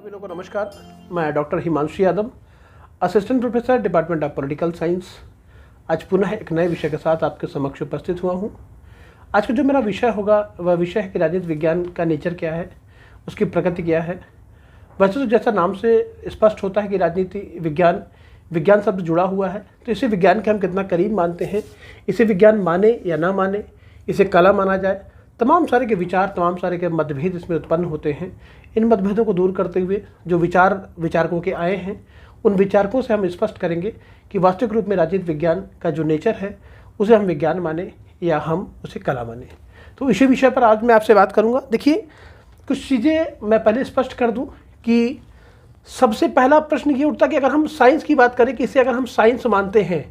सभी लोगों को नमस्कार। मैं doctor Himanshu Yadav, assistant professor department of political science, आज पुनः एक नए विषय के साथ आपके समक्ष उपस्थित हुआ हूँ। आज का जो मेरा विषय होगा वह विषय है कि राजनीति विज्ञान का नेचर क्या है, उसकी प्रकृति क्या है। वैसे तो जैसा नाम से स्पष्ट होता है कि राजनीति विज्ञान शब्द जुड़ा हुआ है, तो इसे विज्ञान के हम कितना करीब मानते हैं, इसे विज्ञान माने या ना माने, इसे कला माना जाए, तमाम सारे के विचार, तमाम सारे के मतभेद इसमें उत्पन्न होते हैं। इन मतभेदों को दूर करते हुए जो विचारकों के आए हैं, उन विचारकों से हम स्पष्ट करेंगे कि वास्तविक रूप में राजनीति विज्ञान का जो नेचर है उसे हम विज्ञान माने या हम उसे कला माने। तो इसी विषय पर आज मैं आपसे बात करूंगा। देखिए, कुछ चीज़ें मैं पहले स्पष्ट कर दूं कि सबसे पहला प्रश्न ये उठता कि अगर हम साइंस की बात करें कि इसे अगर हम साइंस मानते हैं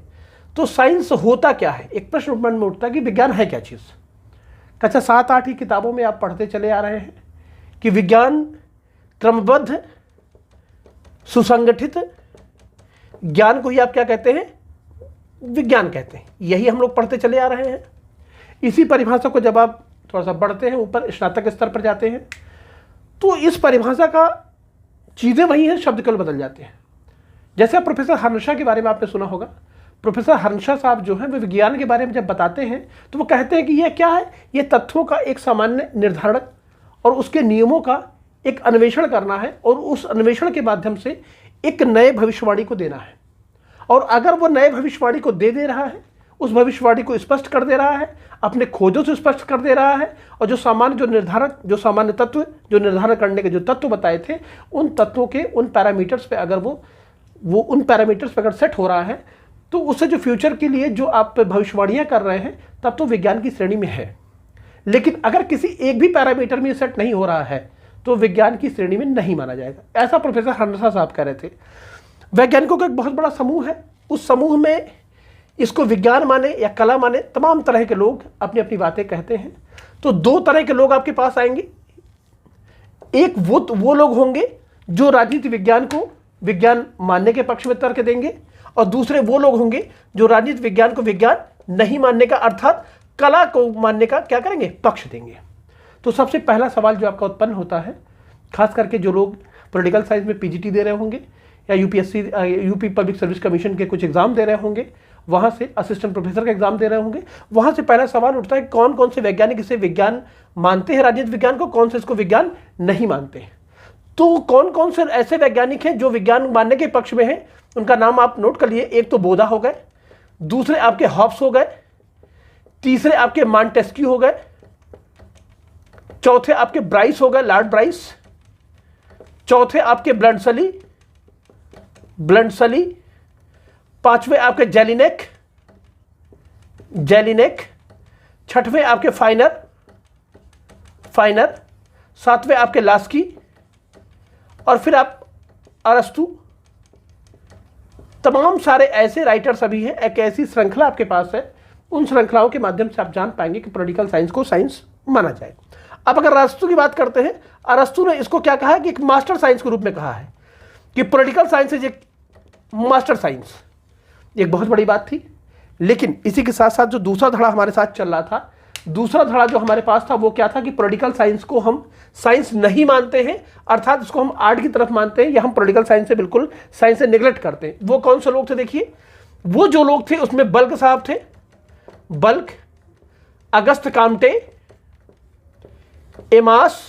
तो साइंस होता क्या है। एक प्रश्न मन में उठता है कि विज्ञान है क्या चीज़। कक्षा 7-8 की किताबों में आप पढ़ते चले आ रहे हैं कि विज्ञान क्रमबद्ध सुसंगठित ज्ञान को ही आप क्या कहते हैं, विज्ञान कहते हैं। यही हम लोग पढ़ते चले आ रहे हैं। इसी परिभाषा को जब आप थोड़ा सा बढ़ते हैं, ऊपर स्नातक स्तर पर जाते हैं, तो इस परिभाषा का चीज़ें वही हैं, शब्द केवल बदल जाते हैं। जैसे प्रोफेसर हर्षा के बारे में आपने सुना होगा। प्रोफेसर हर्षा साहब जो हैं वे विज्ञान के बारे में जब बताते हैं तो वो कहते हैं कि यह क्या है, ये तथ्यों का एक सामान्य निर्धारण और उसके नियमों का एक अन्वेषण करना है और उस अन्वेषण के माध्यम से एक नए भविष्यवाणी को देना है। और अगर वो नए भविष्यवाणी को दे रहा है, उस भविष्यवाणी को स्पष्ट कर दे रहा है, अपने खोजों से स्पष्ट कर दे रहा है, और जो सामान्य तत्व जो निर्धारण करने के जो तत्व बताए थे, उन तत्वों के उन पैरामीटर्स पे अगर वो उन पैरामीटर्स पे अगर सेट हो रहा है, तो उससे जो फ्यूचर के लिए जो आप भविष्यवाणियां कर रहे हैं तब तो विज्ञान की श्रेणी में है। लेकिन अगर किसी एक भी पैरामीटर में सेट नहीं हो रहा है तो विज्ञान की श्रेणी में नहीं माना जाएगा। ऐसा प्रोफेसर हर्षा साहब कह रहे थे। वैज्ञानिकों का एक बहुत बड़ा समूह है, उस समूह में इसको विज्ञान माने या कला माने, तमाम तरह के लोग अपनी अपनी बातें कहते हैं। तो दो तरह के लोग आपके पास आएंगे। एक वो लोग होंगे जो राजनीति विज्ञान को विज्ञान मानने के पक्ष में तर्क देंगे, और दूसरे वो लोग होंगे जो राजनीति विज्ञान को विज्ञान नहीं मानने का अर्थात कला को मानने का क्या करेंगे, पक्ष देंगे। तो सबसे पहला सवाल जो आपका उत्पन्न होता है, खास करके जो लोग पॉलिटिकल साइंस में पीजीटी दे रहे होंगे या यूपी पब्लिक सर्विस कमीशन के कुछ एग्जाम दे रहे होंगे, वहां से असिस्टेंट प्रोफेसर का एग्जाम दे रहे होंगे, वहां से पहला सवाल उठता है कौन कौन से वैज्ञानिक इसे विज्ञान मानते हैं, राजनीति विज्ञान को, कौन से इसको विज्ञान नहीं मानते हैं। तो कौन कौन से ऐसे वैज्ञानिक हैं जो विज्ञान मानने के पक्ष में हैं, उनका नाम आप नोट कर लिए। एक तो बोधा हो गए, दूसरे आपके हॉब्स हो गए, तीसरे आपके मॉन्टेस्क्यू हो गए, चौथे आपके ब्राइस हो गए, लॉर्ड ब्राइस, चौथे आपके ब्लंडसली, पांचवें आपके जेलिनेक, छठवें आपके फाइनर, सातवें आपके लास्की, और फिर आप अरस्तु। तमाम सारे ऐसे राइटर सभी हैं। एक ऐसी श्रृंखला आपके पास है, उन श्रृंखलाओं के माध्यम से आप जान पाएंगे कि पॉलिटिकल साइंस को साइंस माना जाए। अब अगर अरस्तु की बात करते हैं, अरस्तु ने इसको क्या कहा है कि एक मास्टर साइंस के रूप में कहा है कि पॉलिटिकल साइंस इज एक मास्टर साइंस। एक बहुत बड़ी बात थी। लेकिन इसी के साथ साथ जो दूसरा धड़ा हमारे साथ चल रहा था, दूसरा धड़ा जो हमारे पास था वो क्या था कि पॉलिटिकल साइंस को हम साइंस नहीं मानते हैं, अर्थात इसको हम आर्ट की तरफ मानते हैं, या हम पॉलिटिकल साइंस से बिल्कुल साइंस से निगलेक्ट करते हैं। वो कौन से लोग थे? देखिए, वो जो लोग थे उसमें बल्क साहब थे, बल्क, अगस्त काम्टे, एमास,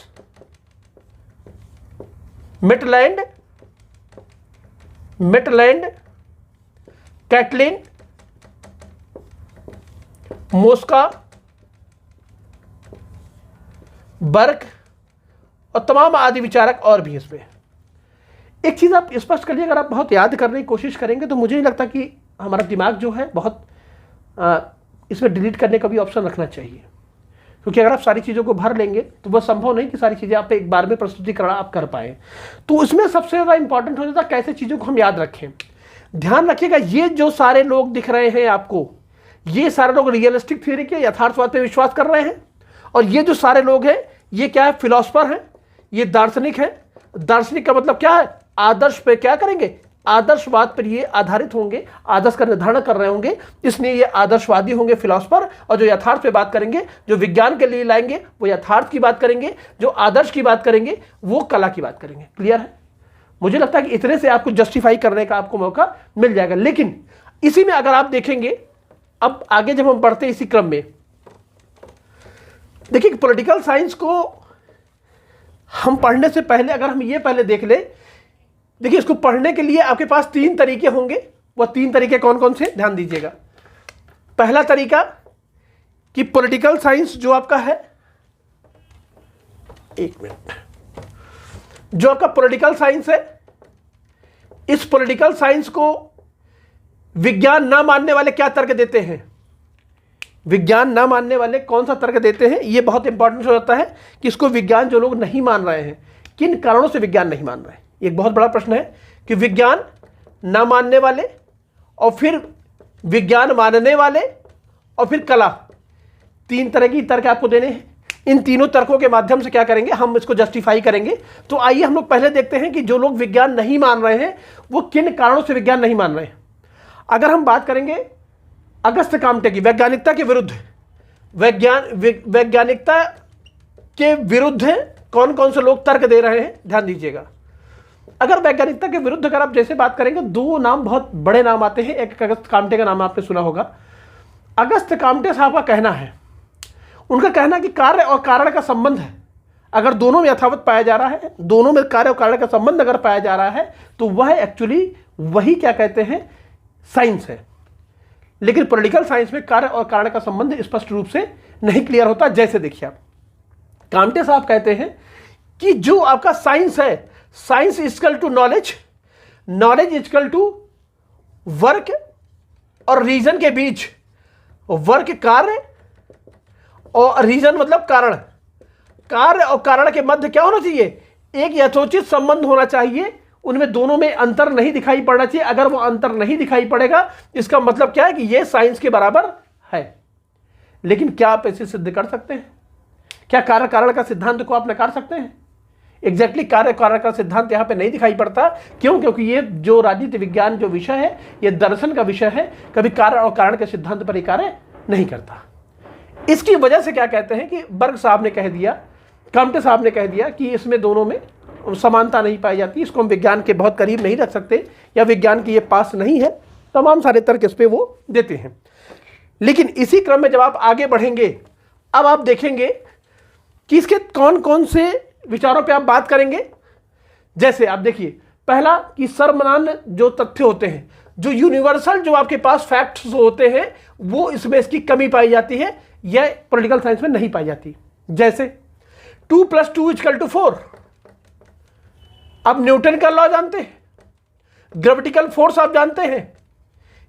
मेटलैंड, कैटलिन, मोस्का, बर्क और तमाम आदि विचारक और भी। इसमें एक चीज आप स्पष्ट करिए, अगर आप बहुत याद करने की कोशिश करेंगे तो मुझे नहीं लगता कि हमारा दिमाग जो है बहुत इसमें डिलीट करने का भी ऑप्शन रखना चाहिए, क्योंकि अगर आप सारी चीज़ों को भर लेंगे तो वह संभव नहीं कि सारी चीज़ें आप एक बार में प्रस्तुतिकरण आप कर पाए। तो इसमें सबसे ज़्यादा इंपॉर्टेंट हो जाता है कैसे चीज़ों को हम याद रखें। ध्यान रखिएगा, ये जो सारे लोग दिख रहे हैं आपको, ये सारे लोग रियलिस्टिक थ्योरी के यथार्थवाद पे विश्वास कर रहे हैं, और ये जो सारे लोग हैं ये क्या है, फिलोसफर हैं, ये दार्शनिक हैं। दार्शनिक का मतलब क्या है, आदर्श पे क्या करेंगे, आदर्शवाद पर ये आधारित होंगे, आदर्श का निर्धारण कर रहे होंगे, इसलिए ये आदर्शवादी होंगे, फिलोसफर। और जो यथार्थ पे बात करेंगे, जो विज्ञान के लिए लाएंगे, वो यथार्थ की बात करेंगे, जो आदर्श की बात करेंगे वो कला की बात करेंगे। क्लियर है? मुझे लगता है कि इतने से आपको जस्टिफाई करने का आपको मौका मिल जाएगा। लेकिन इसी में अगर आप देखेंगे, अब आगे जब हम बढ़ते हैं इसी क्रम में, देखिए पॉलिटिकल साइंस को हम पढ़ने से पहले अगर हम ये पहले देख ले, देखिए इसको पढ़ने के लिए आपके पास 3 तरीके होंगे। वह 3 तरीके कौन कौन से, ध्यान दीजिएगा। पहला तरीका कि पॉलिटिकल साइंस जो आपका है, एक मिनट, जो आपका पॉलिटिकल साइंस है, इस पॉलिटिकल साइंस को विज्ञान ना मानने वाले क्या तर्क देते हैं, विज्ञान ना मानने वाले कौन सा तर्क देते हैं, यह बहुत इंपॉर्टेंट हो जाता है कि इसको विज्ञान जो लोग नहीं मान रहे हैं, किन कारणों से विज्ञान नहीं मान रहे हैं। एक बहुत बड़ा प्रश्न है कि विज्ञान ना मानने वाले, और फिर विज्ञान मानने वाले, और फिर कला, 3 तरह की तर्क आपको देने हैं। इन तीनों तर्कों के माध्यम से क्या करेंगे, हम इसको जस्टिफाई करेंगे। तो आइए हम लोग पहले देखते हैं कि जो लोग विज्ञान नहीं मान रहे हैं वो किन कारणों से विज्ञान नहीं मान रहे हैं। अगर हम बात करेंगे अगस्त्य कामटे की, वैज्ञानिकता के विरुद्ध, वैज्ञानिकता के विरुद्ध कौन कौन से लोग तर्क दे रहे हैं, ध्यान दीजिएगा। अगर वैज्ञानिकता के विरुद्ध अगर आप जैसे बात करेंगे, 2 नाम बहुत बड़े नाम आते हैं। एक अगस्त्य कामटे का नाम आपने सुना होगा। अगस्त्य कामटे साहब का कहना है, उनका कहना कि कार्य और कारण का संबंध है, अगर दोनों में यथावत पाया जा रहा है, दोनों में कार्य और कारण का संबंध अगर पाया जा रहा है, तो वह एक्चुअली वही क्या कहते हैं, साइंस है। लेकिन पॉलिटिकल साइंस में कार्य और कारण का संबंध स्पष्ट रूप से नहीं क्लियर होता। जैसे देखिए आप, कामटे साहब कहते हैं कि जो आपका साइंस है, science equal to knowledge, knowledge equal to work, और रीजन के बीच वर्क कार्य, और रीजन मतलब कारण, कार्य और कारण के मध्य क्या होना चाहिए, एक यथोचित संबंध होना चाहिए। उनमें दोनों में अंतर नहीं दिखाई पड़ना चाहिए। अगर वो अंतर नहीं दिखाई पड़ेगा, इसका मतलब क्या है कि ये साइंस के बराबर है। लेकिन क्या आप इसे सिद्ध कर सकते हैं? क्या कार्य कारण का सिद्धांत को आप नकार सकते हैं? एग्जैक्टली कार्य कारण का सिद्धांत यहां पे नहीं दिखाई पड़ता। क्यों? क्योंकि ये जो राजनीति विज्ञान जो विषय है, ये दर्शन का विषय है, कभी कार्य और कारण के सिद्धांत पर ही कार्य नहीं करता। इसकी वजह से क्या कहते हैं कि बर्ग साहब ने कह दिया, कामटे साहब ने कह दिया कि इसमें दोनों में समानता नहीं पाई जाती, इसको हम विज्ञान के बहुत करीब नहीं रख सकते, या विज्ञान की ये पास नहीं है। तमाम सारे तर्क इस पे वो देते हैं। लेकिन इसी क्रम में जब आप आगे बढ़ेंगे, अब आप देखेंगे कि इसके कौन कौन से विचारों पे आप बात करेंगे। जैसे आप देखिए, पहला कि सर्वमान्य जो तथ्य होते हैं, जो यूनिवर्सल जो आपके पास फैक्ट्स होते हैं, वो इसमें इसकी कमी पाई जाती है, यह पॉलिटिकल साइंस में नहीं पाई जाती। जैसे 2 + 2 = 4। आप न्यूटन का लॉ जानते हैं, ग्रेविटिकल फोर्स आप जानते हैं।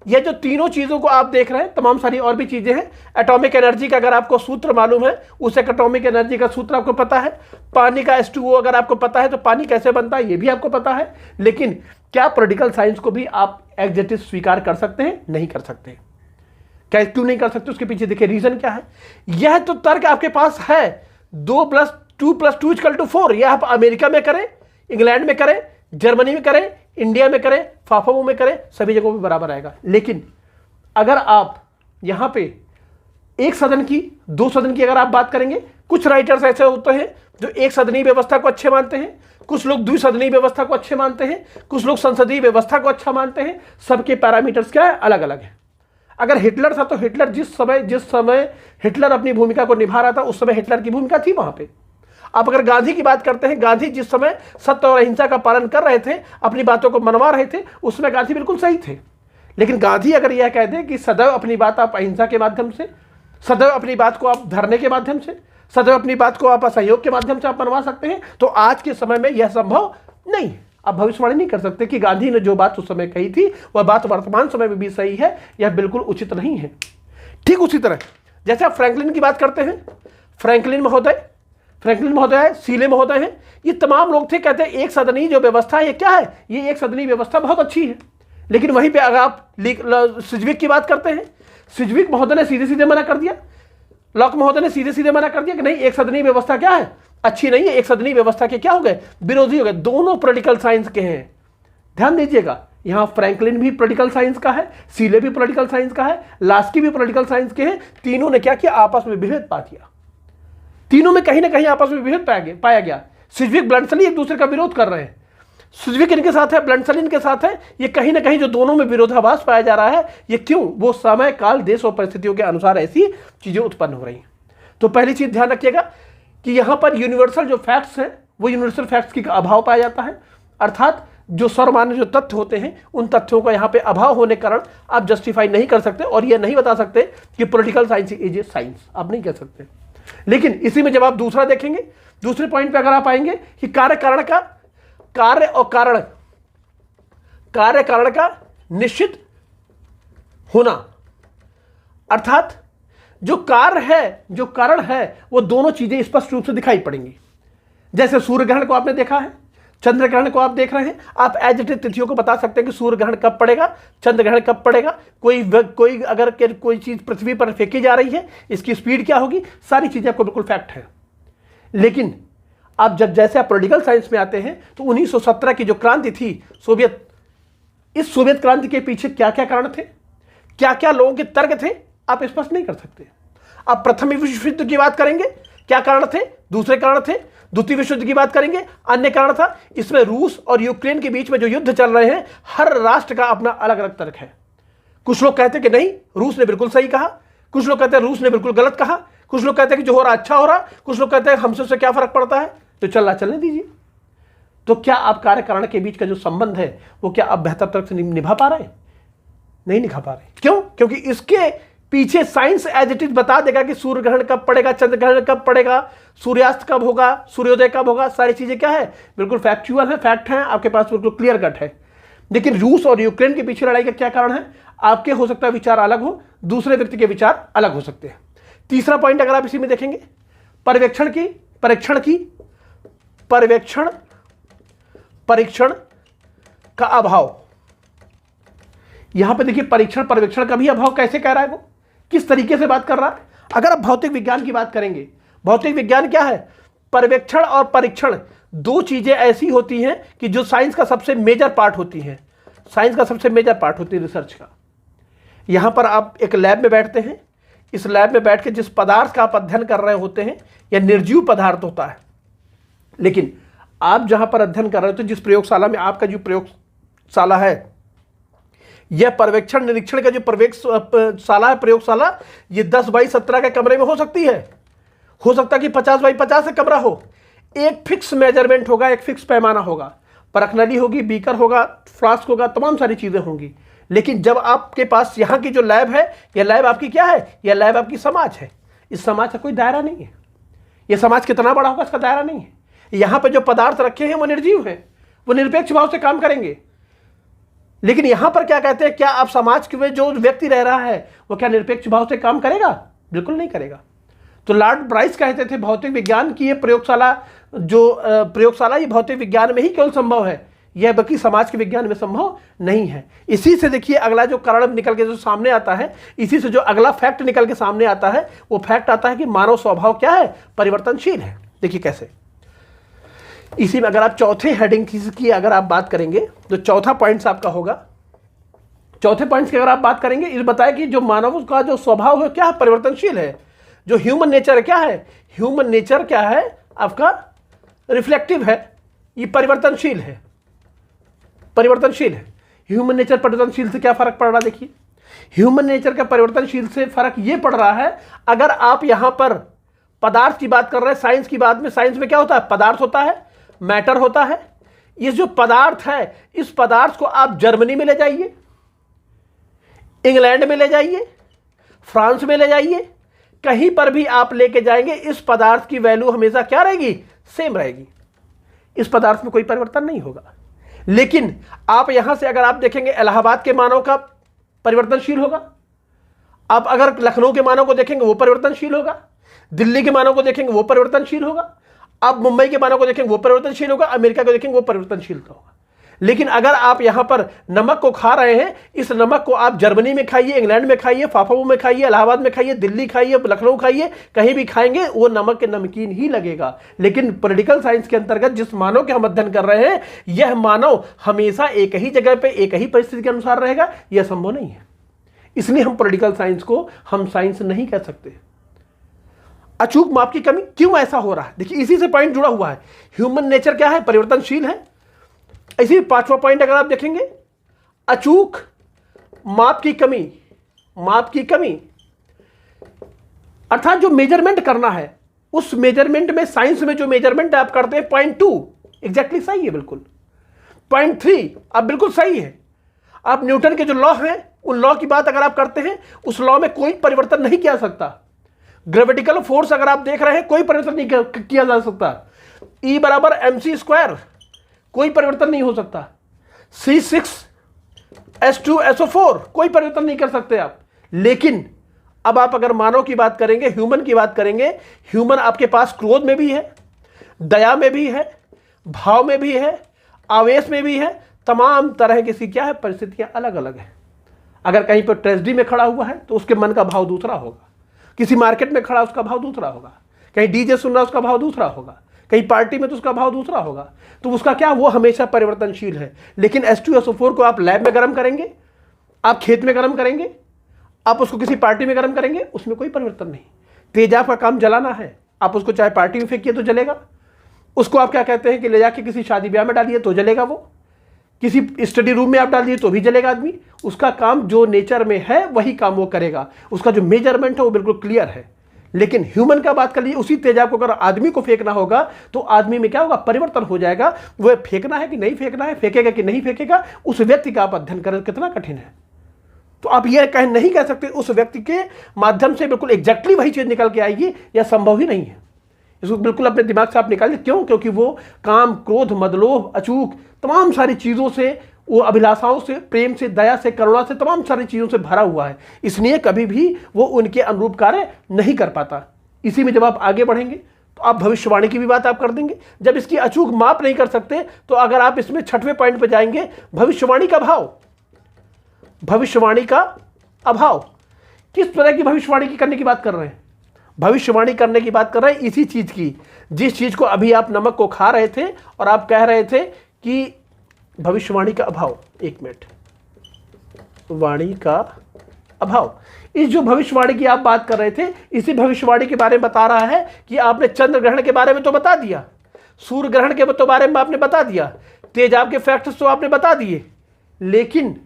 ये जो तीनों चीजों को आप देख रहे हैं, तमाम सारी और भी चीजें हैं। एटॉमिक एनर्जी का अगर आपको सूत्र मालूम है, उस एटॉमिक एनर्जी का सूत्र आपको पता है। पानी का H2O अगर आपको पता है, तो पानी कैसे बनता है ये भी आपको पता है। लेकिन क्या पॉलिटिकल साइंस को भी आप एग्जेक्टिव स्वीकार कर सकते हैं? नहीं कर सकते। क्या, क्यों नहीं कर सकते? उसके पीछे देखिए रीजन क्या है। यह तो तर्क आपके पास है, 2 + 2 + 2 = 4। यह आप अमेरिका में करें, इंग्लैंड में करें, जर्मनी में करें, इंडिया में करें, फाफाओ में करें, सभी जगहों पे बराबर आएगा। लेकिन अगर आप यहां पे एक सदन की, 2 सदन की अगर आप बात करेंगे, कुछ राइटर्स ऐसे होते हैं जो एक सदनीय व्यवस्था को अच्छे मानते हैं, कुछ लोग द्विसदनीय व्यवस्था को अच्छे मानते हैं, कुछ लोग संसदीय व्यवस्था को अच्छा मानते हैं। सबके पैरामीटर्स क्या है? अलग अलग है। अगर हिटलर था तो हिटलर जिस समय हिटलर अपनी भूमिका को निभा रहा था, उस समय हिटलर की भूमिका थी वहां पे। आप अगर गांधी की बात करते हैं, गांधी जिस समय सत्य और अहिंसा का पालन कर रहे थे, अपनी बातों को मनवा रहे थे, उस समय गांधी बिल्कुल सही थे। लेकिन गांधी अगर यह कह दे कि सदैव अपनी बात आप अहिंसा के माध्यम से, सदैव अपनी बात को आप धरने के माध्यम से, सदैव अपनी बात को आप असहयोग के माध्यम से आप मनवा सकते हैं, तो आज के समय में यह संभव नहीं। आप भविष्यवाणी नहीं कर सकते कि गांधी ने जो बात उस समय कही थी वह बात वर्तमान समय में भी सही है। यह बिल्कुल उचित नहीं है। ठीक उसी तरह जैसे आप फ्रैंकलिन की बात करते हैं, फ्रैंकलिन महोदय है, सीले महोदय हैं, ये तमाम लोग थे, कहते हैं एक सदनी जो व्यवस्था है ये क्या है, ये एक सदनी व्यवस्था बहुत अच्छी है। लेकिन वहीं पे अगर आप सिजविक की बात करते हैं, सिजविक महोदय ने सीधे सीधे मना कर दिया, लॉक महोदय ने सीधे सीधे मना कर दिया कि नहीं, एक सदनी व्यवस्था क्या है, अच्छी नहीं है। एक सदनी व्यवस्था के क्या हो गए, विरोधी हो गए। दोनों पॉलिटिकल साइंस के हैं। ध्यान दीजिएगा, यहां फ्रैंकलिन भी पॉलिटिकल साइंस का है, सीले भी पॉलिटिकल साइंस का है, लास्की भी पॉलिटिकल साइंस के हैं। तीनों ने क्या किया, आपस में विभेद पा दिया। तीनों में कहीं ना कहीं आपस में विभेद पाया गया। सिजविक ब्लंटली एक दूसरे का विरोध कर रहे हैं। सुजविक इनके साथ है, ब्लंटसल इनके साथ है। ये कहीं ना कहीं जो दोनों में विरोधाभास पाया जा रहा है, ये क्यों? वो समय काल देश और परिस्थितियों के अनुसार ऐसी चीजें उत्पन्न हो रही हैं। तो पहली चीज ध्यान रखिएगा कि यहां पर यूनिवर्सल जो फैक्ट्स हैं वो यूनिवर्सल फैक्ट्स की अभाव पाया जाता है, अर्थात जो सर्वमान्य जो तथ्य होते हैं उन तथ्यों का यहाँ पे अभाव होने के कारण आप जस्टिफाई नहीं कर सकते और ये नहीं बता सकते कि political science is a science, आप नहीं कह सकते। लेकिन इसी में जब आप दूसरा देखेंगे, दूसरे पॉइंट पे अगर आप आएंगे कि कार्य कारण का, कार्य और कारण, कार्य कारण का निश्चित होना, अर्थात जो कार्य है जो कारण है वो दोनों चीजें स्पष्ट रूप से दिखाई पड़ेंगी। जैसे सूर्य ग्रहण को आपने देखा है, चंद्र ग्रहण को आप देख रहे हैं, आप एज इट इज तिथियों को बता सकते हैं कि सूर्य ग्रहण कब पड़ेगा, चंद्र ग्रहण कब पड़ेगा, कोई अगर कोई चीज पृथ्वी पर फेंकी जा रही है, इसकी स्पीड क्या होगी, सारी चीजें आपको बिल्कुल फैक्ट है। लेकिन आप जैसे आप पॉलिटिकल साइंस में आते हैं तो 1917 की जो क्रांति थी सोवियत, इस सोवियत क्रांति के पीछे क्या क्या कारण थे, क्या क्या लोगों के तर्क थे, आप स्पष्ट नहीं कर सकते। आप प्रथम विश्व युद्ध की बात करेंगे, क्या कारण थे, दूसरे कारण थे। द्वितीय विश्व युद्ध की बात करेंगे, अन्य कारण था। इसमें रूस और यूक्रेन के बीच में जो युद्ध चल रहे हैं, हर राष्ट्र का अपना अलग अलग तर्क है। कुछ लोग कहते हैं कि नहीं, रूस ने बिल्कुल सही कहा, कुछ लोग कहते हैं रूस ने बिल्कुल गलत कहा, कुछ लोग कहते हैं कि जो हो रहा अच्छा हो रहा, कुछ लोग कहते हैं हमसे उससे क्या फर्क पड़ता है, तो चलने दीजिए। तो क्या आप कार्य कारण के बीच का जो संबंध है वो क्या आप बेहतर तरह से निभा पा रहे हैं? नहीं निभा पा रहे। क्यों? क्योंकि इसके पीछे साइंस एज इट इज बता देगा कि सूर्य ग्रहण कब पड़ेगा, चंद्र ग्रहण कब पड़ेगा, सूर्यास्त कब होगा, सूर्योदय कब होगा, सारी चीजें क्या है, बिल्कुल फैक्चुअल है, फैक्ट है, आपके पास बिल्कुल क्लियर कट है। लेकिन रूस और यूक्रेन के पीछे लड़ाई का क्या कारण है? आपके हो सकता है विचार अलग हो, दूसरे व्यक्ति के विचार अलग हो सकते हैं। तीसरा पॉइंट अगर आप इसी में देखेंगे, परीक्षण का अभाव। यहां पे देखिए परीक्षण का भी अभाव कैसे कह रहा है, वो किस तरीके से बात कर रहा है। अगर आप भौतिक विज्ञान की बात करेंगे, भौतिक विज्ञान क्या है, पर्यवेक्षण और परीक्षण दो चीजें ऐसी होती हैं कि जो साइंस का सबसे मेजर पार्ट होती हैं, साइंस का सबसे मेजर पार्ट होती है रिसर्च का। यहां पर आप एक लैब में बैठते हैं, इस लैब में बैठ के जिस पदार्थ का आप अध्ययन कर रहे होते हैं या निर्जीव पदार्थ होता है, लेकिन आप जहां पर अध्ययन कर रहे होते हैं, जिस प्रयोगशाला में आपका जो प्रयोगशाला है, यह पर्यवेक्षण निरीक्षण का जो प्रयोगशाला, ये 10 बाई 17 के कमरे में हो सकती है। हो सकता है कि 50 बाई 50 का कमरा हो। एक फिक्स मेजरमेंट होगा, एक फिक्स पैमाना होगा, परखनली होगी, बीकर होगा, फ्लास्क होगा, तमाम सारी चीजें होंगी। लेकिन जब आपके पास यहाँ की जो लैब है, यह लैब आपकी क्या है, यह लैब आपकी समाज है। इस समाज का कोई दायरा नहीं है। यह समाज कितना बड़ा होगा इसका दायरा नहीं है। यहाँ पे जो पदार्थ रखे हैं वो निर्जीव हैं, वो निरपेक्ष भाव से काम करेंगे। लेकिन यहां पर क्या कहते हैं, क्या आप समाज के में जो व्यक्ति रह रहा है वो क्या निरपेक्ष भाव से काम करेगा? बिल्कुल नहीं करेगा। तो लॉर्ड ब्राइस कहते थे भौतिक विज्ञान की ये प्रयोगशाला ये भौतिक विज्ञान में ही केवल संभव है, यह बाकी समाज के विज्ञान में संभव नहीं है। इसी से देखिए अगला जो कारण निकल के जो सामने आता है, इसी से जो अगला फैक्ट निकल के सामने आता है, वो फैक्ट आता है कि मानव स्वभाव क्या है, परिवर्तनशील है। देखिए कैसे, इसी में अगर आप चौथे हेडिंग की अगर आप बात करेंगे तो चौथा पॉइंट्स आपका होगा। चौथे पॉइंट्स की अगर आप बात करेंगे, इस बताया कि जो मानव का जो स्वभाव है क्या है, परिवर्तनशील है। जो ह्यूमन नेचर क्या है, ह्यूमन नेचर क्या है आपका, रिफ्लेक्टिव है, ये परिवर्तनशील है, परिवर्तनशील है। ह्यूमन नेचर परिवर्तनशील से क्या फर्क पड़ रहा है? देखिए ह्यूमन नेचर का परिवर्तनशील से फर्क ये पड़ रहा है, अगर आप यहां पर पदार्थ की बात कर रहे हैं, साइंस की बात में, साइंस में क्या होता है, पदार्थ होता है, मैटर होता है। ये जो पदार्थ है, इस पदार्थ को आप जर्मनी में ले जाइए, इंग्लैंड में ले जाइए, फ्रांस में ले जाइए, कहीं पर भी आप लेके जाएंगे, इस पदार्थ की वैल्यू हमेशा क्या रहेगी, सेम रहेगी। इस पदार्थ में कोई परिवर्तन नहीं होगा। लेकिन आप यहां से अगर आप देखेंगे, इलाहाबाद के मानव का परिवर्तनशील होगा, आप अगर लखनऊ के मानव को देखेंगे वो परिवर्तनशील होगा, दिल्ली के मानव को देखेंगे वो परिवर्तनशील होगा, आप मुंबई के मानव को देखेंगे वो परिवर्तनशील होगा, अमेरिका को देखेंगे वो परिवर्तनशील होगा। लेकिन अगर आप यहां पर नमक को खा रहे हैं, इस नमक को आप जर्मनी में खाइए, इंग्लैंड में खाइए, फाफाऊ में खाइए, इलाहाबाद में खाइए, दिल्ली खाइए, लखनऊ खाइए, कहीं भी खाएंगे वो नमक के नमकीन ही लगेगा। लेकिन पॉलिटिकल साइंस के अंतर्गत जिस मानव के हम अध्ययन कर रहे हैं, यह मानव हमेशा एक ही जगह पर एक ही परिस्थिति के अनुसार रहेगा, यह संभव नहीं है। इसलिए हम पॉलिटिकल साइंस को हम साइंस नहीं कह सकते। अचूक माप की कमी, क्यों ऐसा हो रहा है? देखिए इसी से पॉइंट जुड़ा हुआ है। ह्यूमन नेचर क्या है, परिवर्तनशील है। इसी 5वां पॉइंट अगर आप देखेंगे, अचूक माप की कमी, माप की कमी अर्थात जो मेजरमेंट करना है, उस मेजरमेंट में साइंस में जो मेजरमेंट आप करते हैं, पॉइंट 2 एग्जैक्टली सही है बिल्कुल, पॉइंट 3 अब बिल्कुल सही है। आप न्यूटन के जो लॉ हैं, उन लॉ की बात अगर आप करते हैं, उस लॉ में कोई परिवर्तन नहीं किया सकता। ग्रेविटिकल फोर्स अगर आप देख रहे हैं, कोई परिवर्तन नहीं किया जा सकता। E बराबर mc², कोई परिवर्तन नहीं हो सकता। C6H2SO4, कोई परिवर्तन नहीं कर सकते आप। लेकिन अब आप अगर मानव की बात करेंगे, ह्यूमन की बात करेंगे, ह्यूमन आपके पास क्रोध में भी है, दया में भी है, भाव में भी है, आवेश में भी है, तमाम तरह की क्या है, परिस्थितियां अलग अलग है। अगर कहीं पर ट्रेजेडी में खड़ा हुआ है तो उसके मन का भाव दूसरा होगा, किसी मार्केट में खड़ा उसका भाव दूसरा होगा, कहीं डीजे सुन रहा उसका भाव दूसरा होगा, कहीं पार्टी में तो उसका भाव दूसरा होगा। तो उसका क्या, वो हमेशा परिवर्तनशील है। लेकिन H2SO4 को आप लैब में गर्म करेंगे, आप खेत में गर्म करेंगे, आप उसको किसी पार्टी में गर्म करेंगे, उसमें कोई परिवर्तन नहीं। तेजाब का काम जलाना है, आप उसको चाहे पार्टी में फेंकिए तो जलेगा, उसको आप क्या कहते हैं कि ले जाके किसी शादी ब्याह में डालिए तो जलेगा, वो किसी स्टडी रूम में आप डाल दिए तो भी जलेगा आदमी। उसका काम जो नेचर में है वही काम वो करेगा, उसका जो मेजरमेंट है वो बिल्कुल क्लियर है। लेकिन ह्यूमन का बात कर लीजिए, उसी तेजाब को अगर आदमी को फेंकना होगा तो आदमी में क्या होगा, परिवर्तन हो जाएगा। वह फेंकना है कि नहीं फेंकना है, फेंकेगा कि नहीं फेंकेगा, उस व्यक्ति का आप अध्ययन करें, कितना कठिन है। तो आप ये नहीं कह सकते उस व्यक्ति के माध्यम से बिल्कुल एग्जैक्टली वही चीज निकल के आएगी, यह संभव ही नहीं है। इसको बिल्कुल अपने दिमाग से आप निकालिए। क्यों? क्योंकि वो काम, क्रोध, मदलोभ, अचूक, तमाम सारी चीज़ों से, वो अभिलाषाओं से, प्रेम से, दया से, करुणा से, तमाम सारी चीज़ों से भरा हुआ है। इसलिए कभी भी वो उनके अनुरूप कार्य नहीं कर पाता। इसी में जब आप आगे बढ़ेंगे तो आप भविष्यवाणी की भी बात आप कर देंगे। जब इसकी अचूक माप नहीं कर सकते तो अगर आप इसमें 6वें पॉइंट पर जाएंगे, भविष्यवाणी का अभाव। भविष्यवाणी का अभाव, किस तरह की भविष्यवाणी की करने की बात कर रहे हैं? भविष्यवाणी करने की बात कर रहे हैं इसी चीज की, जिस चीज को अभी आप नमक को खा रहे थे और आप कह रहे थे कि भविष्यवाणी का अभाव। एक मिनट, वाणी का अभाव, इस जो भविष्यवाणी की आप बात कर रहे थे, इसी भविष्यवाणी के बारे में बता रहा है कि आपने चंद्र ग्रहण के बारे में तो बता दिया, सूर्य ग्रहण के तो बारे में आपने बता दिया, तेजाब के फैक्ट्स तो आपने बता दिए, लेकिन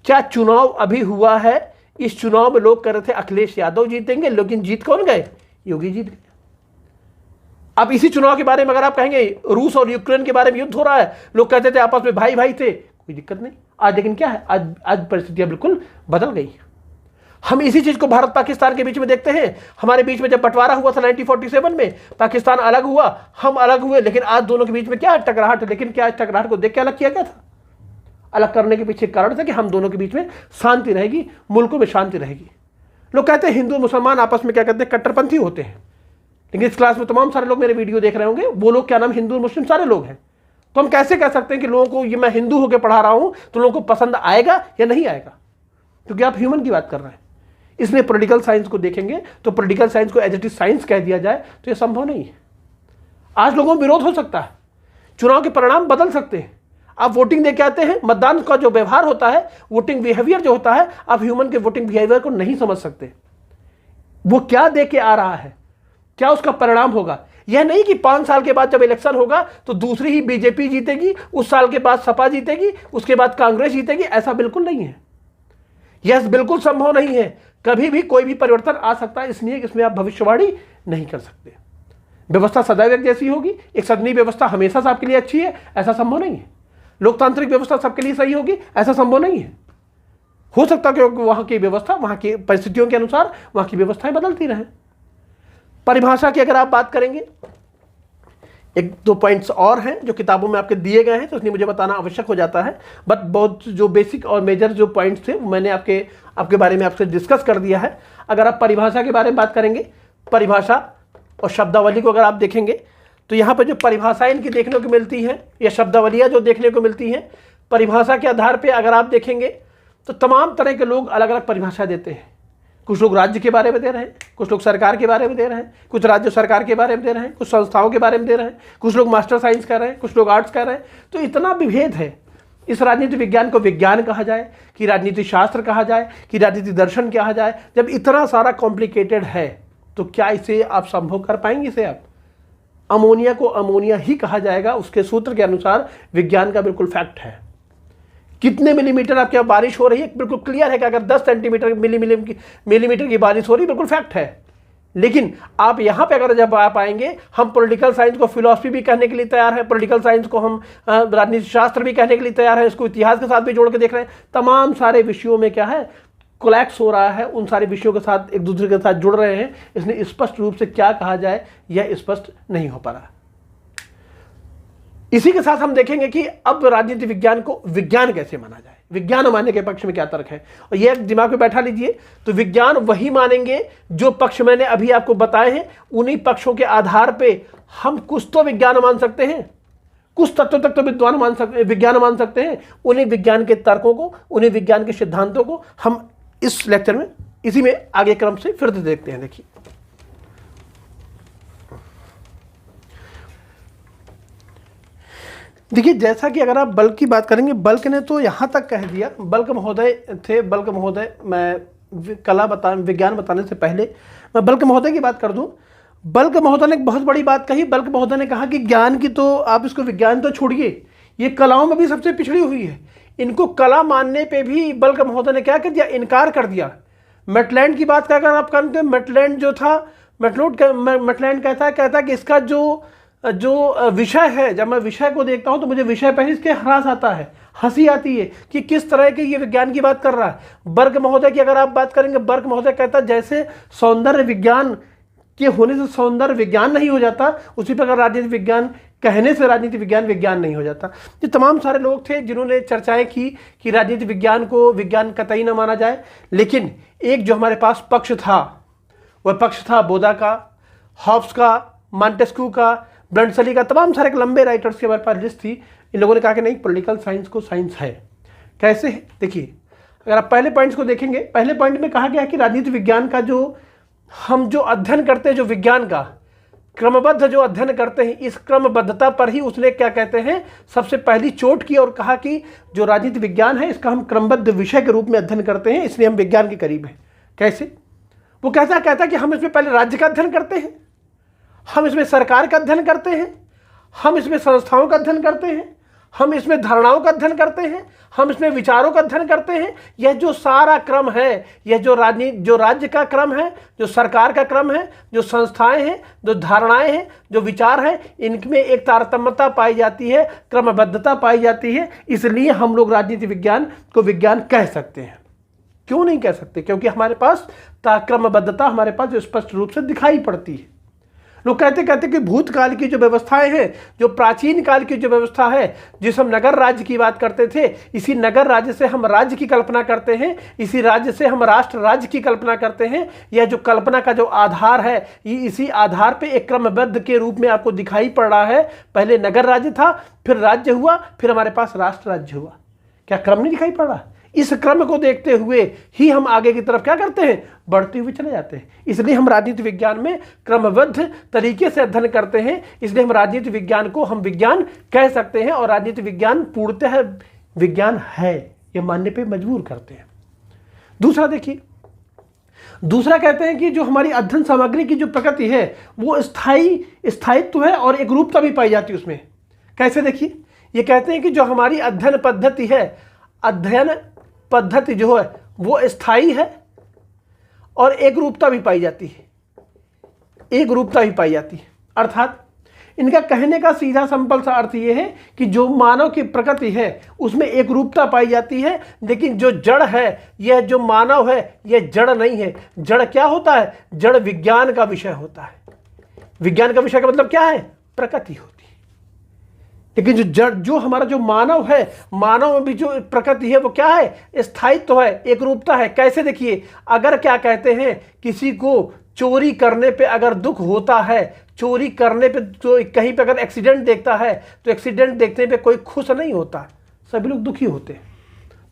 क्या चुनाव अभी हुआ है? इस चुनाव में लोग कह रहे थे अखिलेश यादव जीतेंगे, लेकिन जीत कौन गए? योगी जीत गए। अब इसी चुनाव के बारे में अगर आप कहेंगे, रूस और यूक्रेन के बारे में युद्ध हो रहा है, लोग कहते थे आपस में भाई भाई थे, कोई दिक्कत नहीं। आज लेकिन क्या है, आज परिस्थितियां बिल्कुल बदल गई। हम इसी चीज को भारत पाकिस्तान के बीच में देखते हैं। हमारे बीच में जब बंटवारा हुआ था 1947 में, पाकिस्तान अलग हुआ, हम अलग हुए, लेकिन आज दोनों के बीच में क्या टकराहट। लेकिन क्या टकराहट को देख के अलग किया गया था? अलग करने के पीछे कारण था कि हम दोनों के बीच में शांति रहेगी, मुल्कों में शांति रहेगी। लोग कहते हैं हिंदू मुसलमान आपस में क्या कहते हैं, कट्टरपंथी होते हैं। लेकिन इस क्लास में तमाम सारे लोग मेरे वीडियो देख रहे होंगे, वो लोग क्या नाम, हिंदू मुस्लिम सारे लोग हैं। तो हम कैसे कह सकते हैं कि लोगों को, ये मैं हिंदू होकर पढ़ा रहा हूं तो लोगों को पसंद आएगा या नहीं आएगा? क्योंकि आप ह्यूमन की बात कर रहे हैं। इसलिए पॉलिटिकल साइंस को देखेंगे तो पॉलिटिकल साइंस को एज इट इज साइंस कह दिया जाए तो यह संभव नहीं है। आज लोगों में विरोध हो सकता है, चुनाव के परिणाम बदल सकते हैं। आप वोटिंग दे के आते हैं, मतदान का जो व्यवहार होता है, वोटिंग बिहेवियर जो होता है, आप ह्यूमन के वोटिंग बिहेवियर को नहीं समझ सकते। वो क्या दे के आ रहा है, क्या उसका परिणाम होगा। यह नहीं कि 5 साल के बाद जब इलेक्शन होगा तो दूसरी ही बीजेपी जीतेगी, उस साल के बाद सपा जीतेगी, उसके बाद कांग्रेस जीतेगी, ऐसा बिल्कुल नहीं है। यह बिल्कुल संभव नहीं है। कभी भी कोई भी परिवर्तन आ सकता है, इसलिए इसमें आप भविष्यवाणी नहीं कर सकते। व्यवस्था सदैव एक जैसी होगी, एक सदनी व्यवस्था हमेशा आपके लिए अच्छी है, ऐसा संभव नहीं है। लोकतांत्रिक व्यवस्था सबके लिए सही होगी, ऐसा संभव नहीं है। हो सकता है कि वहां की व्यवस्था, वहां की परिस्थितियों के अनुसार वहां की व्यवस्थाएं बदलती रहें। परिभाषा की अगर आप बात करेंगे, 1-2 पॉइंट्स और हैं जो किताबों में आपके दिए गए हैं, तो इसलिए मुझे बताना आवश्यक हो जाता है। बट बहुत जो बेसिक और मेजर जो पॉइंट्स थे वो मैंने आपके बारे में आपसे डिस्कस कर दिया है। अगर आप परिभाषा के बारे में बात करेंगे, परिभाषा और शब्दावली को अगर आप देखेंगे तो यहाँ पर जो परिभाषाएं इनकी देखने को मिलती हैं या शब्दावलियाँ जो देखने को मिलती हैं, परिभाषा के आधार पर अगर आप देखेंगे तो तमाम तरह के लोग अलग अलग परिभाषा देते हैं। कुछ लोग राज्य के बारे में दे रहे हैं, कुछ लोग सरकार के बारे में दे रहे हैं, कुछ राज्य सरकार के बारे में दे रहे हैं, कुछ संस्थाओं के बारे में दे रहे हैं, कुछ लोग मास्टर साइंस कर रहे हैं, कुछ लोग आर्ट्स कर रहे हैं। तो इतना विभेद है। इस राजनीति विज्ञान को विज्ञान कहा जाए कि राजनीति शास्त्र कहा जाए कि राजनीति दर्शन कहा जाए, जब इतना सारा कॉम्प्लिकेटेड है तो क्या इसे आप संभव कर पाएंगे? इसे आप अमोनिया को अमोनिया ही कहा जाएगा। उसके सूत्र के अनुसार विज्ञान का बिल्कुल फैक्ट है। कितने मिलीमीटर आपके यहाँ बारिश हो रही है बिल्कुल क्लियर है कि अगर 10 सेंटीमीटर मिलीमीटर की बारिश हो रही है, बिल्कुल फैक्ट है। लेकिन आप यहाँ पे अगर जब आप आएंगे, हम पॉलिटिकल साइंस को फिलॉसफी भी कहने के लिए तैयार है, पॉलिटिकल साइंस को हम राजनीति शास्त्र भी कहने के लिए तैयार है, इसको इतिहास के साथ भी जोड़ के देख रहे हैं। तमाम सारे विषयों में क्या है, कोलैप्स हो रहा है, उन सारे विषयों के साथ एक दूसरे के साथ जुड़ रहे हैं। इसलिए स्पष्ट रूप से क्या कहा जाए यह स्पष्ट नहीं हो पा रहा। इसी के साथ हम देखेंगे कि अब राजनीति विज्ञान को विज्ञान कैसे माना जाए, विज्ञान मानने के पक्ष में क्या तर्क है, और यह दिमाग में बैठा लीजिए। तो विज्ञान वही मानेंगे जो पक्ष मैंने अभी आपको बताए हैं। उन्हीं पक्षों के आधार पे हम कुछ तो विज्ञान मान सकते हैं, कुछ तत्व तक तो विज्ञान मान सकते हैं। उन्हीं विज्ञान के तर्कों को, उन्हीं विज्ञान के सिद्धांतों को हम इस लेक्चर में इसी में आगे क्रम से फिर से देखते हैं। देखिए जैसा कि अगर आप बल्क की बात करेंगे, बल्क ने तो यहाँ तक कह दिया, बल्क महोदय थे, बल्क महोदय, मैं विज्ञान बताने से पहले मैं बल्क महोदय की बात कर दूं। बल्क महोदय ने एक बहुत बड़ी बात कही। बल्क महोदय ने कहा कि ज्ञान की तो आप इसको विज्ञान तो छोड़िए, ये कलाओं में भी सबसे पिछड़ी हुई है। इनको कला मानने पे भी बल्क महोदय ने क्या कर दिया, इनकार कर दिया। मेटलैंड की बात कर आप करते हैं, मेटलैंड जो था, मेटलैंड कहता है कि इसका जो विषय है, जब मैं विषय को देखता हूं तो मुझे विषय पर ही इसके ह्रास आता है, हंसी आती है कि किस तरह के ये विज्ञान की बात कर रहा है। बर्क महोदय की अगर आप बात करेंगे, बर्क महोदय कहता है जैसे सौंदर्य विज्ञान के होने से सौंदर्य विज्ञान नहीं हो जाता, उसी प्रकार राजनीति विज्ञान कहने से राजनीति विज्ञान नहीं हो जाता। ये तमाम सारे लोग थे जिन्होंने चर्चाएं की कि राजनीति विज्ञान को विज्ञान कतई न माना जाए। लेकिन एक जो हमारे पास पक्ष था, वह पक्ष था बोदा का, हॉब्स का, मॉन्टेस्क्यू का, ब्रंटसली का, तमाम सारे लंबे राइटर्स की हमारे पास लिस्ट थी। इन लोगों ने कहा कि नहीं, पॉलिटिकल साइंस को साइंस है। कैसे है देखिए, अगर आप पहले पॉइंट्स को देखेंगे, पहले पॉइंट में कहा गया कि राजनीति विज्ञान का हम जो अध्ययन करते हैं, जो विज्ञान का क्रमबद्ध जो अध्ययन करते हैं, इस क्रमबद्धता पर ही उसने क्या कहते हैं, सबसे पहली चोट की और कहा कि जो राजनीति विज्ञान है इसका हम क्रमबद्ध विषय के रूप में अध्ययन करते हैं, इसलिए हम विज्ञान के करीब हैं। कैसे? वो कहता है कि हम इसमें पहले राज्य का अध्ययन करते हैं, हम इसमें सरकार का अध्ययन करते हैं, हम इसमें संस्थाओं का अध्ययन करते हैं, हम इसमें धारणाओं का अध्ययन करते हैं, हम इसमें विचारों का अध्ययन करते हैं। यह जो सारा क्रम है, यह जो राज्य का क्रम है, जो सरकार का क्रम है, जो संस्थाएं हैं, जो धारणाएं हैं, जो विचार हैं, इनमें एक तारतम्यता पाई जाती है, क्रमबद्धता पाई जाती है। इसलिए हम लोग राजनीति विज्ञान को विज्ञान कह सकते हैं। क्यों नहीं कह सकते? क्योंकि हमारे पास क्रमबद्धता हमारे पास जो स्पष्ट रूप से दिखाई पड़ती है। लोग कहते कि भूतकाल की जो व्यवस्थाएं हैं, जो प्राचीन काल की जो व्यवस्था है, जिस हम नगर राज्य की बात करते थे, इसी नगर राज्य से हम राज्य की कल्पना करते हैं, इसी राज्य से हम राष्ट्र राज्य की कल्पना करते हैं। यह जो कल्पना का जो आधार है, ये इसी आधार पे एक क्रमबद्ध के रूप में आपको दिखाई पड़ रहा है। पहले नगर राज्य था, फिर राज्य हुआ, फिर हमारे पास राष्ट्र राज्य हुआ। क्या क्रम नहीं दिखाई पड़ रहा? इस क्रम को देखते हुए ही हम आगे की तरफ क्या करते हैं, बढ़ते हुए चले जाते हैं। इसलिए हम राजनीति विज्ञान में क्रमबद्ध तरीके से अध्ययन करते हैं। इसलिए हम राजनीति विज्ञान को हम विज्ञान कह सकते हैं, और राजनीति विज्ञान पूर्णतः विज्ञान है, यह मानने पे मजबूर करते हैं। दूसरा देखिए, दूसरा कहते हैं कि जो हमारी अध्ययन सामग्री की जो प्रकृति है वो स्थायित्व है और एक रूपता भी पाई जाती है उसमें। कैसे? देखिए, ये कहते हैं कि जो हमारी अध्ययन पद्धति है, अध्ययन पद्धति जो है वो स्थायी है और एक रूपता भी पाई जाती है, एक रूपता भी पाई जाती है। अर्थात इनका कहने का सीधा सिंपल सा अर्थ ये है कि जो मानव की प्रकृति है उसमें एक रूपता पाई जाती है, लेकिन जो जड़ है, यह जो मानव है, यह जड़ नहीं है। जड़ क्या होता है? जड़ विज्ञान का विषय होता है। विज्ञान का विषय का मतलब क्या है? प्रकृति होती है। लेकिन जो जड़, जो हमारा जो मानव है, मानव में भी जो प्रकृति है वो क्या है? स्थायित्व है, एक रूपता है। कैसे? देखिए, अगर क्या कहते हैं, किसी को चोरी करने पे अगर दुख होता है, चोरी करने पे तो कहीं पे अगर एक्सीडेंट देखता है तो एक्सीडेंट देखने पे कोई खुश नहीं होता, सभी लोग दुखी होते हैं।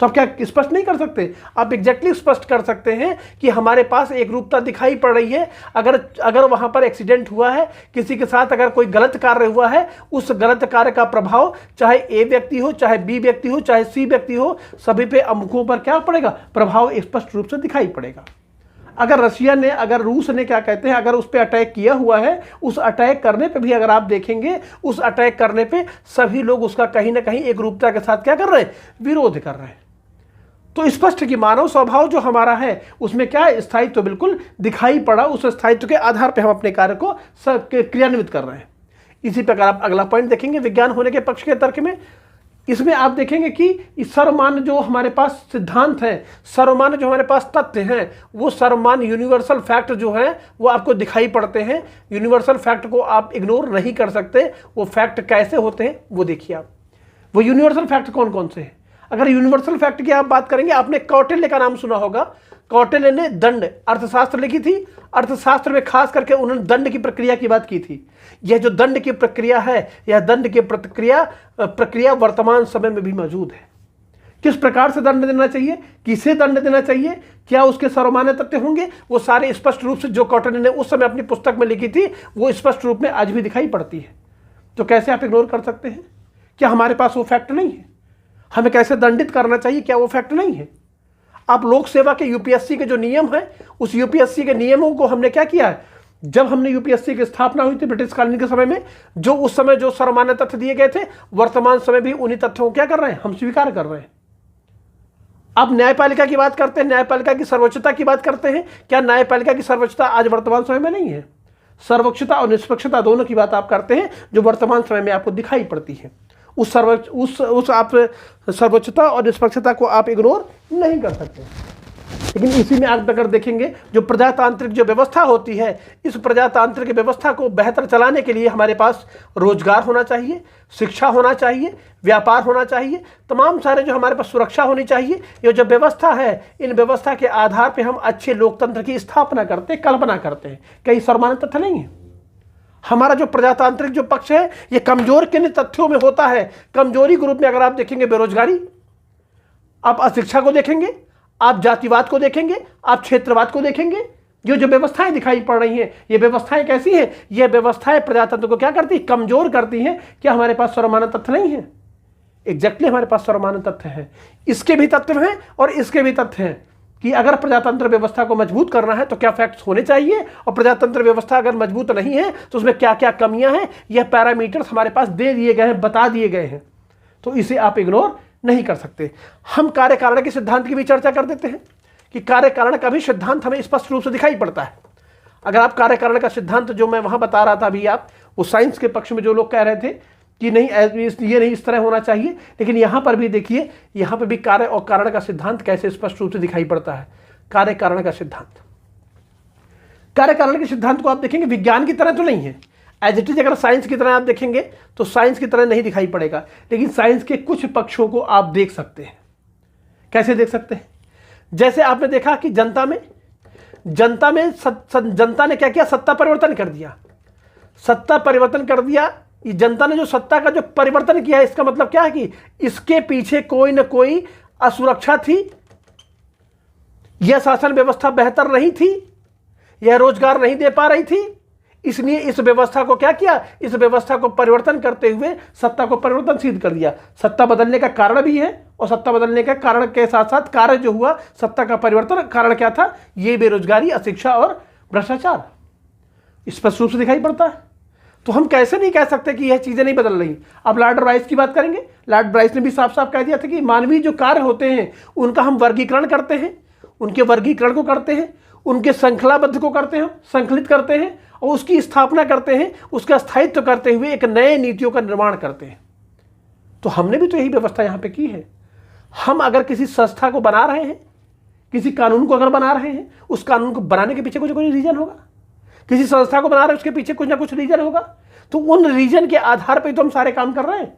तो आप क्या स्पष्ट नहीं कर सकते? आप एग्जैक्टली स्पष्ट कर सकते हैं कि हमारे पास एक रूपता दिखाई पड़ रही है। अगर वहां पर एक्सीडेंट हुआ है, किसी के साथ अगर कोई गलत कार्य हुआ है, उस गलत कार्य का प्रभाव चाहे ए व्यक्ति हो, चाहे बी व्यक्ति हो, चाहे सी व्यक्ति हो, सभी पे अमुकों पर क्या पड़ेगा? प्रभाव स्पष्ट रूप से दिखाई पड़ेगा। अगर रशिया ने, अगर रूस ने, क्या कहते हैं, अगर उस पर अटैक किया हुआ है, उस अटैक करने पे भी अगर आप देखेंगे, उस अटैक करने पे सभी लोग उसका कहीं ना कहीं एक रूपता के साथ क्या कर रहे हैं, विरोध कर रहे हैं। तो स्पष्ट कि मानव स्वभाव जो हमारा है उसमें क्या है, स्थायित्व तो बिल्कुल दिखाई पड़ा। उस स्थायित्व के आधार पर हम अपने कार्य को क्रियान्वित कर रहे हैं। इसी प्रकार आप अगला पॉइंट देखेंगे विज्ञान होने के पक्ष के तर्क में। इसमें आप देखेंगे कि सर्वमान्य जो हमारे पास सिद्धांत है, सर्वमान्य जो हमारे पास तथ्य हैं, वो सर्वमान्य यूनिवर्सल फैक्ट जो है वो आपको दिखाई पड़ते हैं। यूनिवर्सल फैक्ट को आप इग्नोर नहीं कर सकते। वो फैक्ट कैसे होते हैं वो देखिए आप। वो यूनिवर्सल फैक्ट कौन कौन से हैं? अगर यूनिवर्सल फैक्ट की आप बात करेंगे, आपने कौटिल्य का नाम सुना होगा। कौटिल्य ने दंड अर्थशास्त्र लिखी थी। अर्थशास्त्र में खास करके उन्होंने दंड की प्रक्रिया की बात की थी। यह जो दंड की प्रक्रिया है, यह दंड की प्रक्रिया वर्तमान समय में भी मौजूद है। किस प्रकार से दंड देना चाहिए, किसे दंड देना चाहिए, क्या उसके सर्वमान्य तथ्य होंगे, वो सारे स्पष्ट रूप से जो कौटिल्य ने उस समय अपनी पुस्तक में लिखी थी वो स्पष्ट रूप में आज भी दिखाई पड़ती है। तो कैसे आप इग्नोर कर सकते हैं? क्या हमारे पास वो फैक्ट नहीं है? हमें कैसे दंडित करना चाहिए, क्या वो फैक्ट नहीं है? आप लोक सेवा के यूपीएससी के जो नियम है, उस यूपीएससी के नियमों को हमने क्या किया है, जब हमने यूपीएससी की स्थापना हुई थी ब्रिटिश कॉलोनी के समय में, जो उस समय जो सर्वमान्य तथ्य दिए गए थे, वर्तमान समय भी उन्हीं तथ्यों को क्या कर रहे हैं, हम स्वीकार कर रहे हैं। आप न्यायपालिका की बात करते हैं, न्यायपालिका की सर्वोच्चता की बात करते हैं। क्या न्यायपालिका की सर्वोच्चता आज वर्तमान समय में नहीं है? सर्वोच्चता और निष्पक्षता दोनों की बात आप करते हैं जो वर्तमान समय में आपको दिखाई पड़ती है। उस सर्वोच्चता और निष्पक्षता को आप इग्नोर नहीं कर सकते। लेकिन इसी में आप अगर देखेंगे, जो प्रजातांत्रिक जो व्यवस्था होती है, इस प्रजातांत्रिक व्यवस्था को बेहतर चलाने के लिए हमारे पास रोजगार होना चाहिए, शिक्षा होना चाहिए, व्यापार होना चाहिए, तमाम सारे जो हमारे पास सुरक्षा होनी चाहिए। ये जो व्यवस्था है, इन व्यवस्था के आधार पर हम अच्छे लोकतंत्र की स्थापना करते हैं, कल्पना करते हैं। कई सर्वमान्य तथ्य नहीं है। हमारा जो प्रजातांत्रिक जो पक्ष है, ये कमजोर किन तथ्यों में होता है? कमजोरी ग्रुप में अगर आप देखेंगे बेरोजगारी, आप अशिक्षा को देखेंगे, आप जातिवाद को देखेंगे, आप क्षेत्रवाद को देखेंगे। ये जो व्यवस्थाएं दिखाई पड़ रही हैं, ये व्यवस्थाएं कैसी हैं? ये व्यवस्थाएं प्रजातंत्र को क्या करती, कमजोर करती हैं। क्या हमारे पास सर्वमान्य तथ्य नहीं है? एग्जैक्टली हमारे पास सर्वमान्य तथ्य है। इसके भी तथ्य हैं और इसके भी तथ्य हैं कि अगर प्रजातंत्र व्यवस्था को मजबूत करना है तो क्या फैक्ट्स होने चाहिए, और प्रजातंत्र व्यवस्था अगर मजबूत नहीं है तो उसमें क्या क्या कमियां हैं, यह पैरामीटर्स हमारे पास दे दिए गए हैं, बता दिए गए हैं। तो इसे आप इग्नोर नहीं कर सकते। हम कार्य कारण के सिद्धांत की भी चर्चा कर देते हैं कि कार्य कारण का भी सिद्धांत हमें स्पष्ट रूप से दिखाई पड़ता है। अगर आप कार्य कारण का सिद्धांत जो मैं वहां बता रहा था अभी, आप वो साइंस के पक्ष में जो लोग कह रहे थे कि नहीं ये नहीं इस तरह होना चाहिए, लेकिन यहां पर भी देखिए, यहां पर भी कार्य और कारण का सिद्धांत कैसे स्पष्ट रूप से दिखाई पड़ता है। कार्य कारण का सिद्धांत, कार्य कारण के सिद्धांत को आप देखेंगे विज्ञान की तरह तो नहीं है एज इट इज। अगर साइंस की तरह आप देखेंगे तो साइंस की तरह नहीं दिखाई पड़ेगा, लेकिन साइंस के कुछ पक्षों को आप देख सकते हैं। कैसे देख सकते हैं? जैसे आपने देखा कि जनता ने क्या किया, सत्ता परिवर्तन कर दिया। सत्ता परिवर्तन कर दिया, ये जनता ने जो सत्ता का जो परिवर्तन किया, इसका मतलब क्या है कि इसके पीछे कोई ना कोई असुरक्षा थी, यह शासन व्यवस्था बेहतर नहीं थी, यह रोजगार नहीं दे पा रही थी, इसलिए इस व्यवस्था को क्या किया, इस व्यवस्था को परिवर्तन करते हुए सत्ता को परिवर्तनशील कर दिया। सत्ता बदलने का कारण भी है, और सत्ता बदलने का कारण के साथ साथ कार्य जो हुआ सत्ता का परिवर्तन, कारण क्या था, ये बेरोजगारी, अशिक्षा और भ्रष्टाचार स्पष्ट रूप से दिखाई पड़ता है। तो हम कैसे नहीं कह सकते कि यह चीजें नहीं बदल रही। अब लॉर्ड राइस की बात करेंगे, लॉर्ड राइस ने भी साफ साफ कह दिया था कि मानवीय जो कार्य होते हैं उनका हम वर्गीकरण करते हैं, उनके वर्गीकरण को करते हैं, उनके श्रृंखलाबद्ध को करते हैं, संकलित करते हैं और उसकी स्थापना करते हैं, उसका स्थायित्व करते हुए एक नए नीतियों का निर्माण करते हैं। तो हमने भी तो यही व्यवस्था यहाँ पे की है। हम अगर किसी संस्था को बना रहे हैं, किसी कानून को अगर बना रहे हैं, उस कानून को बनाने के पीछे कुछ ना कुछ रीजन होगा। किसी संस्था को बना रहे हैं, उसके पीछे कुछ ना कुछ रीजन होगा। तो उन रीजन के आधार पर तो हम सारे काम कर रहे हैं।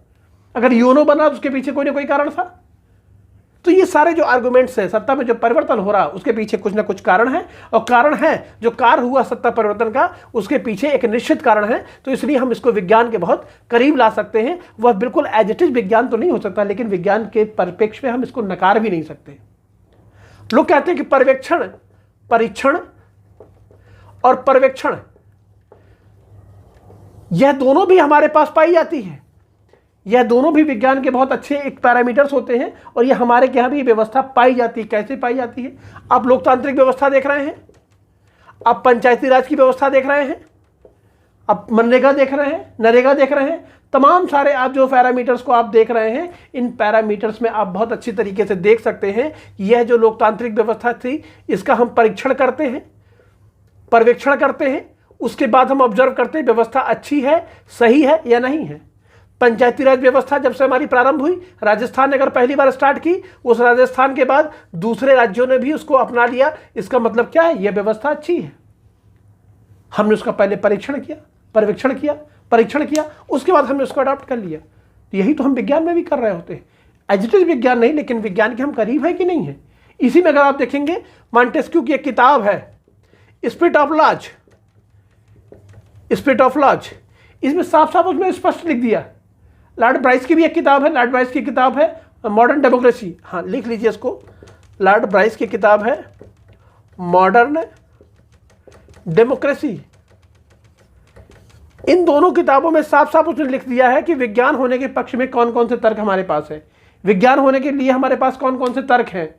अगर यूनो बना तो उसके पीछे कोई ना कोई कारण था। तो ये सारे जो आर्गुमेंट्स हैं, सत्ता में जो परिवर्तन हो रहा उसके पीछे कुछ ना कुछ कारण है, और कारण है जो कार्य हुआ सत्ता परिवर्तन का, उसके पीछे एक निश्चित कारण है। तो इसलिए हम इसको विज्ञान के बहुत करीब ला सकते हैं। वह बिल्कुल एज इट इज विज्ञान तो नहीं हो सकता, लेकिन विज्ञान के परिप्रेक्ष्य में हम इसको नकार भी नहीं सकते। लोग कहते हैं कि पर्यवेक्षण, परीक्षण और पर्यवेक्षण, यह दोनों भी हमारे पास पाई जाती है। यह दोनों भी विज्ञान के बहुत अच्छे एक पैरामीटर्स होते हैं, और यह हमारे यहाँ भी व्यवस्था पाई जाती है। कैसे पाई जाती है? आप लोकतांत्रिक व्यवस्था देख रहे हैं, आप पंचायती राज की व्यवस्था देख रहे हैं, आप मनरेगा देख रहे हैं, नरेगा देख रहे हैं, तमाम सारे आप जो पैरामीटर्स को आप देख रहे हैं, इन पैरामीटर्स में आप बहुत अच्छी तरीके से देख सकते हैं कि यह जो लोकतांत्रिक व्यवस्था थी इसका हम परीक्षण करते हैं, पर्यवेक्षण करते हैं, उसके बाद हम ऑब्जर्व करते हैं व्यवस्था अच्छी है, सही है या नहीं है। पंचायती राज व्यवस्था जब से हमारी प्रारंभ हुई, राजस्थान ने अगर पहली बार स्टार्ट की, उस राजस्थान के बाद दूसरे राज्यों ने भी उसको अपना लिया। इसका मतलब क्या है, यह व्यवस्था अच्छी है। हमने उसका पहले परीक्षण किया, पर्यवेक्षण किया, परीक्षण किया, उसके बाद हमने उसको अडॉप्ट कर लिया। यही तो हम विज्ञान में भी कर रहे होते हैं। एज इट इज विज्ञान नहीं, लेकिन विज्ञान के हम करीब है कि नहीं है। इसी में अगर आप देखेंगे, मॉन्टेस्क्यू की एक किताब है spirit of laws, spirit of laws, इसमें साफ साफ उसमें स्पष्ट लिख दिया। लॉर्ड ब्राइस की भी एक किताब है, लॉर्ड ब्राइस की किताब है मॉडर्न डेमोक्रेसी, हाँ लिख लीजिए इसको, लॉर्ड ब्राइस की किताब है मॉडर्न डेमोक्रेसी। इन दोनों किताबों में साफ साफ उसने लिख दिया है कि विज्ञान होने के पक्ष में कौन कौन से तर्क हमारे पास है, विज्ञान होने के लिए हमारे पास कौन कौन से तर्क हैं।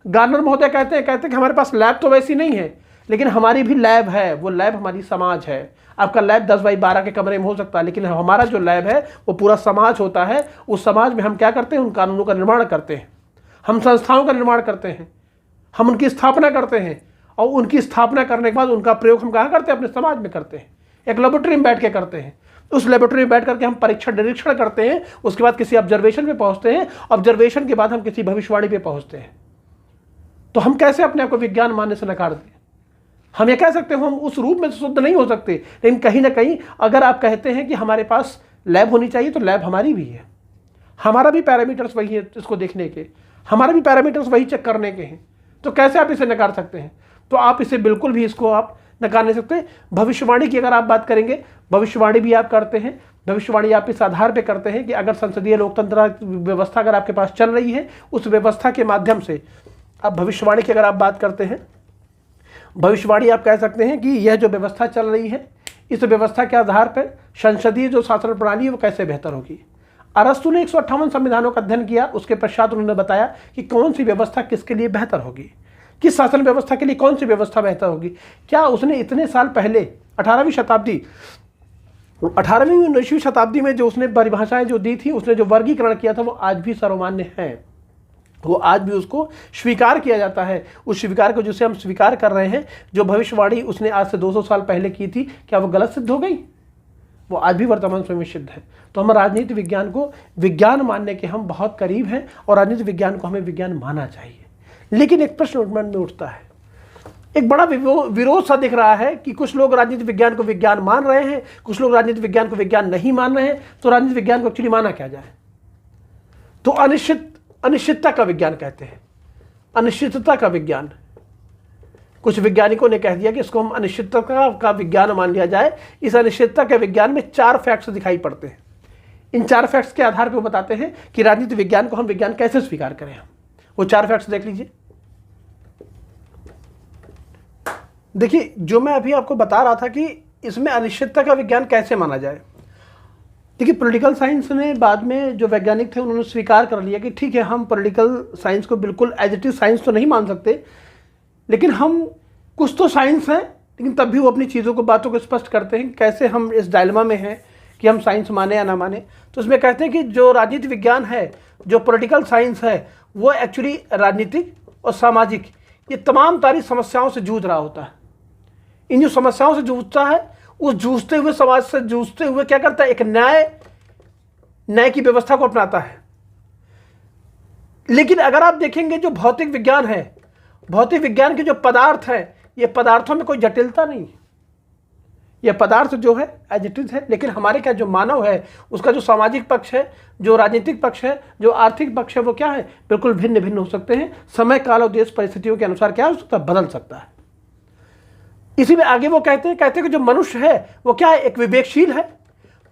गार्नर महोदय कहते हैं कि हमारे पास लैब तो वैसी नहीं है, लेकिन हमारी भी लैब है। वो लैब हमारी समाज है। आपका लैब 10 बाई 12 के कमरे में हो सकता है, लेकिन हमारा जो लैब है वो पूरा समाज होता है। उस समाज में हम क्या करते हैं, उन कानूनों का निर्माण करते हैं, हम संस्थाओं का निर्माण करते हैं, हम उनकी स्थापना करते हैं, और उनकी स्थापना करने के बाद उनका प्रयोग हम कहाँ करते हैं, अपने समाज में करते हैं, एक लेबोरेटरी में बैठ के करते हैं। उस लेबोरेटरी में बैठ करके हम परीक्षण निरीक्षण करते हैं, उसके बाद किसी ऑब्जर्वेशन पे पहुंचते हैं, ऑब्जर्वेशन के बाद हम किसी भविष्यवाणी पे पहुंचते हैं। तो हम कैसे अपने आप को विज्ञान मानने से नकार दें। हम ये कह सकते हैं हम उस रूप में शुद्ध नहीं हो सकते, लेकिन कहीं ना कहीं अगर आप कहते हैं कि हमारे पास लैब होनी चाहिए, तो लैब हमारी भी है, हमारा भी पैरामीटर्स वही है इसको देखने के, हमारे भी पैरामीटर्स वही चेक करने के हैं। तो कैसे आप इसे नकार सकते हैं। तो आप इसे बिल्कुल भी इसको आप नकार नहीं सकते। भविष्यवाणी की अगर आप बात करेंगे, भविष्यवाणी भी आप करते हैं। भविष्यवाणी आप इस आधार पे करते हैं कि अगर संसदीय लोकतंत्र व्यवस्था अगर आपके पास चल रही है, उस व्यवस्था के माध्यम से आप भविष्यवाणी की अगर आप बात करते हैं, भविष्यवाणी आप कह सकते हैं कि यह जो व्यवस्था चल रही है, इस व्यवस्था के आधार पर संसदीय जो शासन प्रणाली है वो कैसे बेहतर होगी। अरस्तु ने 158 संविधानों का अध्ययन किया, उसके पश्चात उन्होंने बताया कि कौन सी व्यवस्था किसके लिए बेहतर होगी, किस शासन व्यवस्था के लिए कौन सी व्यवस्था बेहतर होगी। क्या उसने इतने साल पहले 18वीं शताब्दी 18वीं 19वीं शताब्दी में जो उसने परिभाषाएं जो दी थी, उसने जो वर्गीकरण किया था, वो आज भी सर्वमान्य है, वो आज भी उसको स्वीकार किया जाता है। उस स्वीकार को जिसे हम स्वीकार कर रहे हैं, जो भविष्यवाणी उसने आज से 200 साल पहले की थी, क्या वो गलत सिद्ध हो गई? वो आज भी वर्तमान समय में सिद्ध है। तो हम राजनीति विज्ञान को विज्ञान मानने के हम बहुत करीब हैं, और राजनीति विज्ञान को हमें विज्ञान मानना चाहिए। लेकिन एक प्रश्न मन में उठता है, एक बड़ा विरोध सा दिख रहा है कि कुछ लोग राजनीति विज्ञान को विज्ञान मान रहे हैं, कुछ लोग राजनीति विज्ञान को विज्ञान नहीं मान रहे हैं। तो राजनीति विज्ञान को एक्चुअली माना क्या जाए? तो अनिश्चितता का विज्ञान कहते हैं, अनिश्चितता का विज्ञान। कुछ वैज्ञानिकों ने कह दिया कि इसको हम अनिश्चितता का विज्ञान मान लिया जाए। इस अनिश्चितता के विज्ञान में 4 फैक्ट्स दिखाई पड़ते हैं। इन 4 फैक्ट्स के आधार पर वो बताते हैं कि राजनीति विज्ञान को हम विज्ञान कैसे स्वीकार करें। वो 4 फैक्ट्स देख लीजिए। देखिए, जो मैं अभी आपको बता रहा था कि इसमें अनिश्चितता का विज्ञान कैसे माना जाए। देखिए, पॉलिटिकल साइंस ने बाद में जो वैज्ञानिक थे उन्होंने स्वीकार कर लिया कि ठीक है, हम पॉलिटिकल साइंस को बिल्कुल एज इट इज साइंस तो नहीं मान सकते, लेकिन हम कुछ तो साइंस हैं। लेकिन तब भी वो अपनी चीज़ों को, बातों को स्पष्ट करते हैं कैसे हम इस डायलेमा में हैं कि हम साइंस माने या ना माने। तो इसमें कहते हैं कि जो राजनीति विज्ञान है, जो पॉलिटिकल साइंस है, वो एक्चुअली राजनीतिक और सामाजिक ये तमाम सारी समस्याओं से जूझ रहा होता है। इन जो समस्याओं से जूझता है, उस जूझते हुए समाज से जूझते हुए क्या करता है, एक न्याय की व्यवस्था को अपनाता है। लेकिन अगर आप देखेंगे जो भौतिक विज्ञान है, भौतिक विज्ञान के जो पदार्थ है, ये पदार्थों में कोई जटिलता नहीं है। यह पदार्थ जो है एज इट इज है, लेकिन हमारे क्या जो मानव है, उसका जो सामाजिक पक्ष है, जो राजनीतिक पक्ष है, जो आर्थिक पक्ष है, वो क्या है, बिल्कुल भिन्न भिन्न हो सकते हैं। समय काल और देश परिस्थितियों के अनुसार क्या हो सकता है, बदल सकता है। इसी में आगे वो कहते हैं कि जो मनुष्य है वो क्या है, एक विवेकशील है,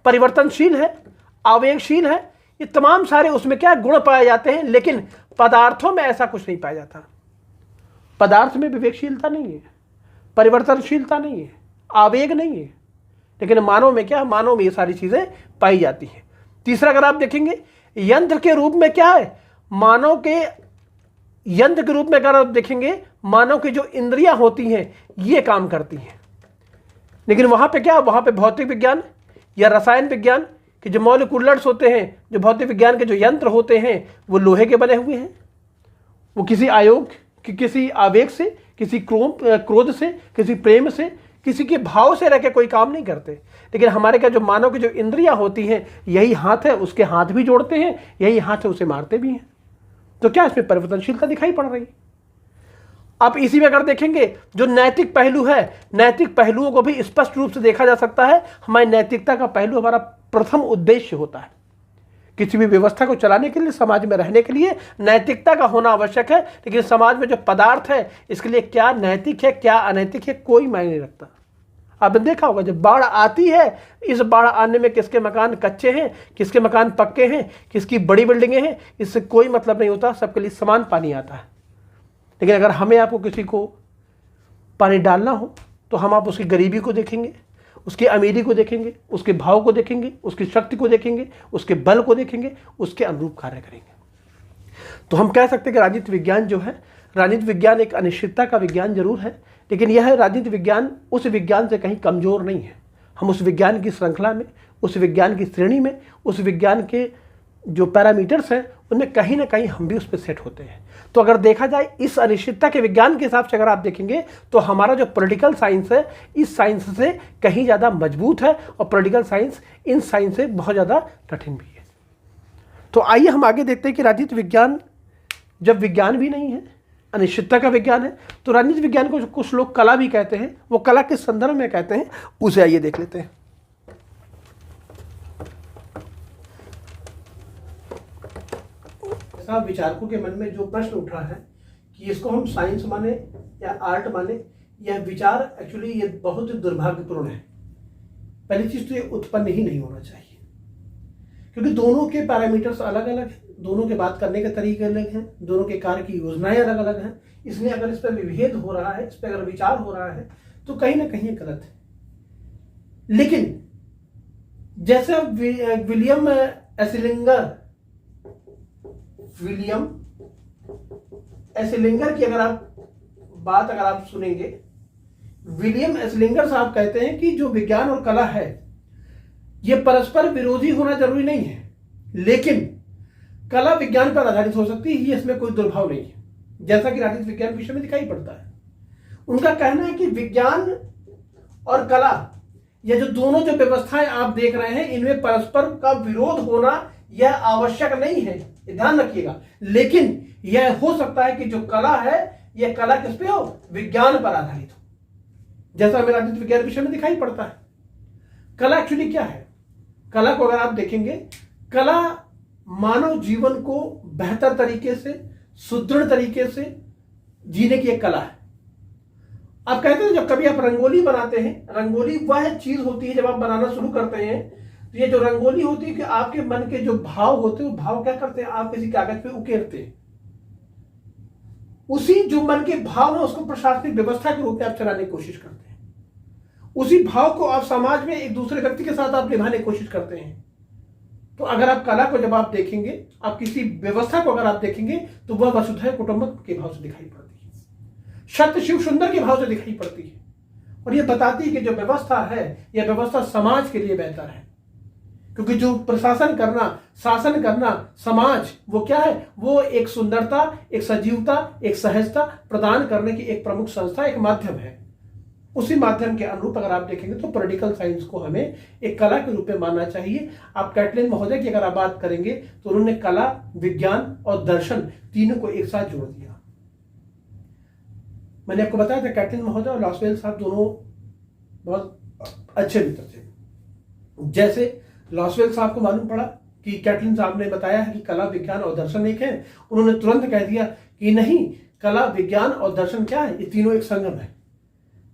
परिवर्तनशील है, आवेगशील है। ये तमाम सारे उसमें क्या गुण पाए जाते हैं, लेकिन पदार्थों में ऐसा कुछ नहीं पाया जाता। पदार्थ में विवेकशीलता नहीं है, परिवर्तनशीलता नहीं है, आवेग नहीं है। लेकिन मानव में क्या, मानव में ये सारी चीजें पाई जाती हैं। तीसरा, अगर आप देखेंगे यंत्र के रूप में क्या है, मानव के यंत्र के रूप में अगर आप देखेंगे, मानव की जो इंद्रियां होती हैं ये काम करती हैं। लेकिन वहां पे क्या, वहां पे भौतिक विज्ञान या रसायन विज्ञान के जो मॉलिक्यूलर्स होते हैं, जो भौतिक विज्ञान के जो यंत्र होते हैं वो लोहे के बने हुए हैं। वो किसी आयोग कि किसी आवेग से, किसी क्रोध से, किसी प्रेम से, किसी के भाव से रह के कोई काम नहीं करते। लेकिन हमारे क्या जो मानव की जो इंद्रियां होती हैं, यही हाथ है, उसके हाथ भी जोड़ते हैं, यही हाथ है उसे मारते भी हैं। तो क्या इसमें परिवर्तनशीलता दिखाई पड़ रही है? आप इसी में अगर देखेंगे जो नैतिक पहलू है, नैतिक पहलुओं को भी स्पष्ट रूप से देखा जा सकता है। हमारी नैतिकता का पहलू हमारा प्रथम उद्देश्य होता है। किसी भी व्यवस्था को चलाने के लिए, समाज में रहने के लिए नैतिकता का होना आवश्यक है। लेकिन समाज में जो पदार्थ है इसके लिए क्या नैतिक है क्या अनैतिक है कोई मायने नहीं रखता। आपने देखा होगा जब बाढ़ आती है, इस बाढ़ आने में किसके मकान कच्चे हैं, किसके मकान पक्के हैं, किसकी बड़ी बिल्डिंगें हैं, इससे कोई मतलब नहीं होता, सबके लिए समान पानी आता है। लेकिन अगर हमें आपको किसी को पानी डालना हो तो हम आप उसकी गरीबी को देखेंगे, उसकी अमीरी को देखेंगे, उसके भाव को देखेंगे, उसकी शक्ति को देखेंगे, उसके बल को देखेंगे, उसके अनुरूप कार्य करेंगे। तो हम कह सकते हैं कि राजनीति विज्ञान जो है, राजनीति विज्ञान एक अनिश्चितता का विज्ञान जरूर है, लेकिन यह राजनीति विज्ञान उस विज्ञान से कहीं कमजोर नहीं है। हम उस विज्ञान की श्रृंखला में, उस विज्ञान की श्रेणी में, उस विज्ञान के जो पैरामीटर्स हैं उनमें कहीं ना कहीं हम भी उस पर सेट होते हैं। तो अगर देखा जाए इस अनिश्चितता के विज्ञान के हिसाब से अगर आप देखेंगे तो हमारा जो पॉलिटिकल साइंस है इस साइंस से कहीं ज़्यादा मजबूत है और पॉलिटिकल साइंस इन साइंस से बहुत ज़्यादा कठिन भी है। तो आइए हम आगे देखते हैं कि राजनीति विज्ञान जब विज्ञान भी नहीं है, अनिश्चितता का विज्ञान है, तो राजनीति विज्ञान को कुछ लोग कला भी कहते हैं। वो कला किस संदर्भ में कहते हैं उसे आइए देख लेते हैं। विचारकों के मन में जो प्रश्न उठा है कि इसको हम साइंस माने या आर्ट माने, यह विचार एक्चुअली ये बहुत ही दुर्भाग्यपूर्ण है। पहली चीज तो ये उत्पन्न ही नहीं होना चाहिए, क्योंकि दोनों के पैरामीटर्स अलग अलग हैं, दोनों के बात करने के तरीके अलग हैं, दोनों के कार्य की योजनाएं अलग अलग हैं। इसलिए अगर इस पर विभेद हो रहा है, इस पर अगर विचार हो रहा है तो कहीं ना कहीं गलत है। लेकिन जैसे विलियम एसलिंगर की अगर आप सुनेंगे, विलियम एसलिंगर साहब कहते हैं कि जो विज्ञान और कला है यह परस्पर विरोधी होना जरूरी नहीं है, लेकिन कला विज्ञान पर आधारित हो सकती है, इसमें कोई दुर्भाव नहीं है, जैसा कि राजनीति विज्ञान विषय में दिखाई पड़ता है। उनका कहना है कि विज्ञान और कला, यह जो दोनों जो व्यवस्थाएं आप देख रहे हैं इनमें परस्पर का विरोध होना यह आवश्यक नहीं है, ध्यान रखिएगा। लेकिन यह हो सकता है कि जो कला है यह कला किस पे हो, विज्ञान पर आधारित हो, जैसा हमें राजनीति विज्ञान विषय में दिखाई पड़ता है। कला एक्चुअली क्या है? कला को अगर आप देखेंगे, कला मानव जीवन को बेहतर तरीके से, सुदृढ़ तरीके से जीने की एक कला है। आप कहते हैं जब कभी आप रंगोली बनाते हैं, रंगोली वह चीज होती है जब आप बनाना शुरू करते हैं तो ये जो रंगोली होती है कि आपके मन के जो भाव होते हैं वो भाव क्या करते हैं, आप किसी कागज पे उकेरते हैं। उसी जो मन के भाव है उसको प्रशासनिक व्यवस्था के रूप में आप चलाने की कोशिश करते हैं। उसी भाव को आप समाज में एक दूसरे व्यक्ति के साथ आप निभाने की कोशिश करते हैं। तो अगर आप कला को जब आप देखेंगे, आप किसी व्यवस्था को अगर आप देखेंगे तो वह वसुधैव कुटुंबकम के भाव से दिखाई पड़ती है, सत्य शिव सुंदर के भाव से दिखाई पड़ती है, और यह बताती है कि जो व्यवस्था है यह व्यवस्था समाज के लिए बेहतर है। क्योंकि जो प्रशासन करना, शासन करना, समाज वो क्या है, वो एक सुंदरता, एक सजीवता, एक सहजता प्रदान करने की एक प्रमुख संस्था, एक माध्यम है। उसी माध्यम के अनुरूप अगर आप देखेंगे तो पॉलिटिकल साइंस को हमें एक कला के रूप में मानना चाहिए। आप कैटलिन महोदय की अगर आप बात करेंगे तो उन्होंने कला, विज्ञान और दर्शन तीनों को एक साथ जोड़ दिया। मैंने आपको बताया था कैटलिन महोदय और लॉसवेल साहब दोनों बहुत अच्छे मित्र थे। जैसे लॉसवेल साहब को मालूम पड़ा कि कैटलिन साहब ने बताया है कि कला, विज्ञान और दर्शन एक है, उन्होंने तुरंत कह दिया कि नहीं, कला, विज्ञान और दर्शन क्या है, ये तीनों एक संगम है।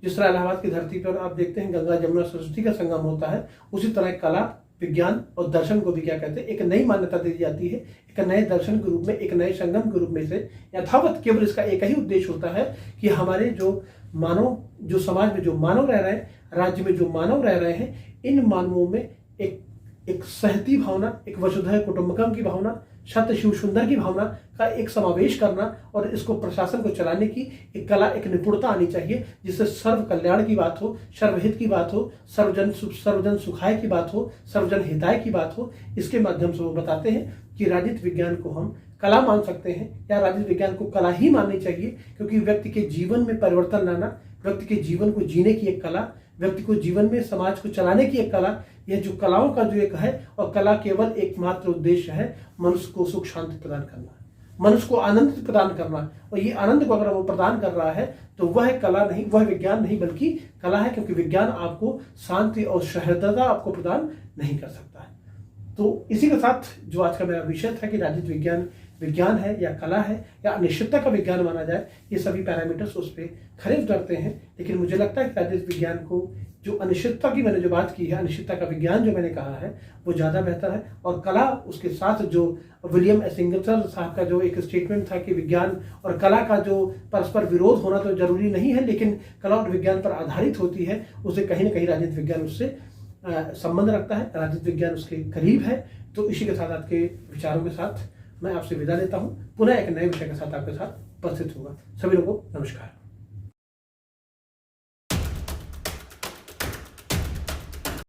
जिस तरह इलाहाबाद की धरती पर आप देखते हैं गंगा जमुना सरस्वती का संगम होता है, उसी तरह कला, विज्ञान और दर्शन को भी क्या कहते हैं, एक नई मान्यता दी जाती है, एक नए दर्शन के रूप में, एक नए संगम के रूप में से यथावत। केवल इसका एक ही उद्देश्य होता है कि हमारे जो मानव, जो समाज में जो मानव रह रहे हैं, राज्य में जो मानव रह रहे हैं, इन मानवों में एक एक सहती भावना, एक वसुधैव कुटुंबकम की भावना, सत्य शिव सुंदर की भावना का एक समावेश करना और इसको प्रशासन को चलाने की एक कला, एक निपुणता आनी चाहिए, जिससे सर्व कल्याण की बात हो, सर्वहित की बात हो, सर्वजन सुखाय की बात हो, सर्वजन हिताय की बात हो। इसके माध्यम से वो बताते हैं कि राजनीति विज्ञान को हम कला मान सकते हैं या राजनीति विज्ञान को कला ही माननी चाहिए, क्योंकि व्यक्ति के जीवन में परिवर्तन लाना, व्यक्ति के जीवन को जीने की एक कला, व्यक्ति को जीवन में समाज को चलाने की एक कला, यह जो कलाओं का जो एक है, और कला केवल एकमात्र उद्देश्य है मनुष्य को सुख शांति प्रदान करना, मनुष्य को आनंद प्रदान करना। और ये आनंद को अगर वो प्रदान कर रहा है तो वह कला नहीं, वह विज्ञान नहीं, बल्कि कला है, क्योंकि विज्ञान आपको शांति और सहृदयता आपको प्रदान नहीं कर सकता है। तो इसी के साथ जो आज का मेरा विषय था कि राजनीति विज्ञान विज्ञान है या कला है या अनिश्चितता का विज्ञान माना जाए, ये सभी पैरामीटर्स उस पर खरे उतरते हैं। लेकिन मुझे लगता है कि राजनीति विज्ञान को जो अनिश्चितता की मैंने जो बात की है, अनिश्चितता का विज्ञान जो मैंने कहा है, वो ज़्यादा बेहतर है। और कला उसके साथ जो विलियम एसिंगटन साहब का जो एक स्टेटमेंट था कि विज्ञान और कला का जो परस्पर विरोध होना तो जरूरी नहीं है, लेकिन कला और विज्ञान पर आधारित होती है, उसे कहीं ना कहीं राजनीति विज्ञान उससे संबंध रखता है, राजनीति विज्ञान उसके करीब है। तो इसी के साथ आपके विचारों के साथ मैं आपसे विदा लेता हूं। पुनः एक नए विषय के साथ आपके साथ उपस्थित होगा। सभी लोगों को नमस्कार।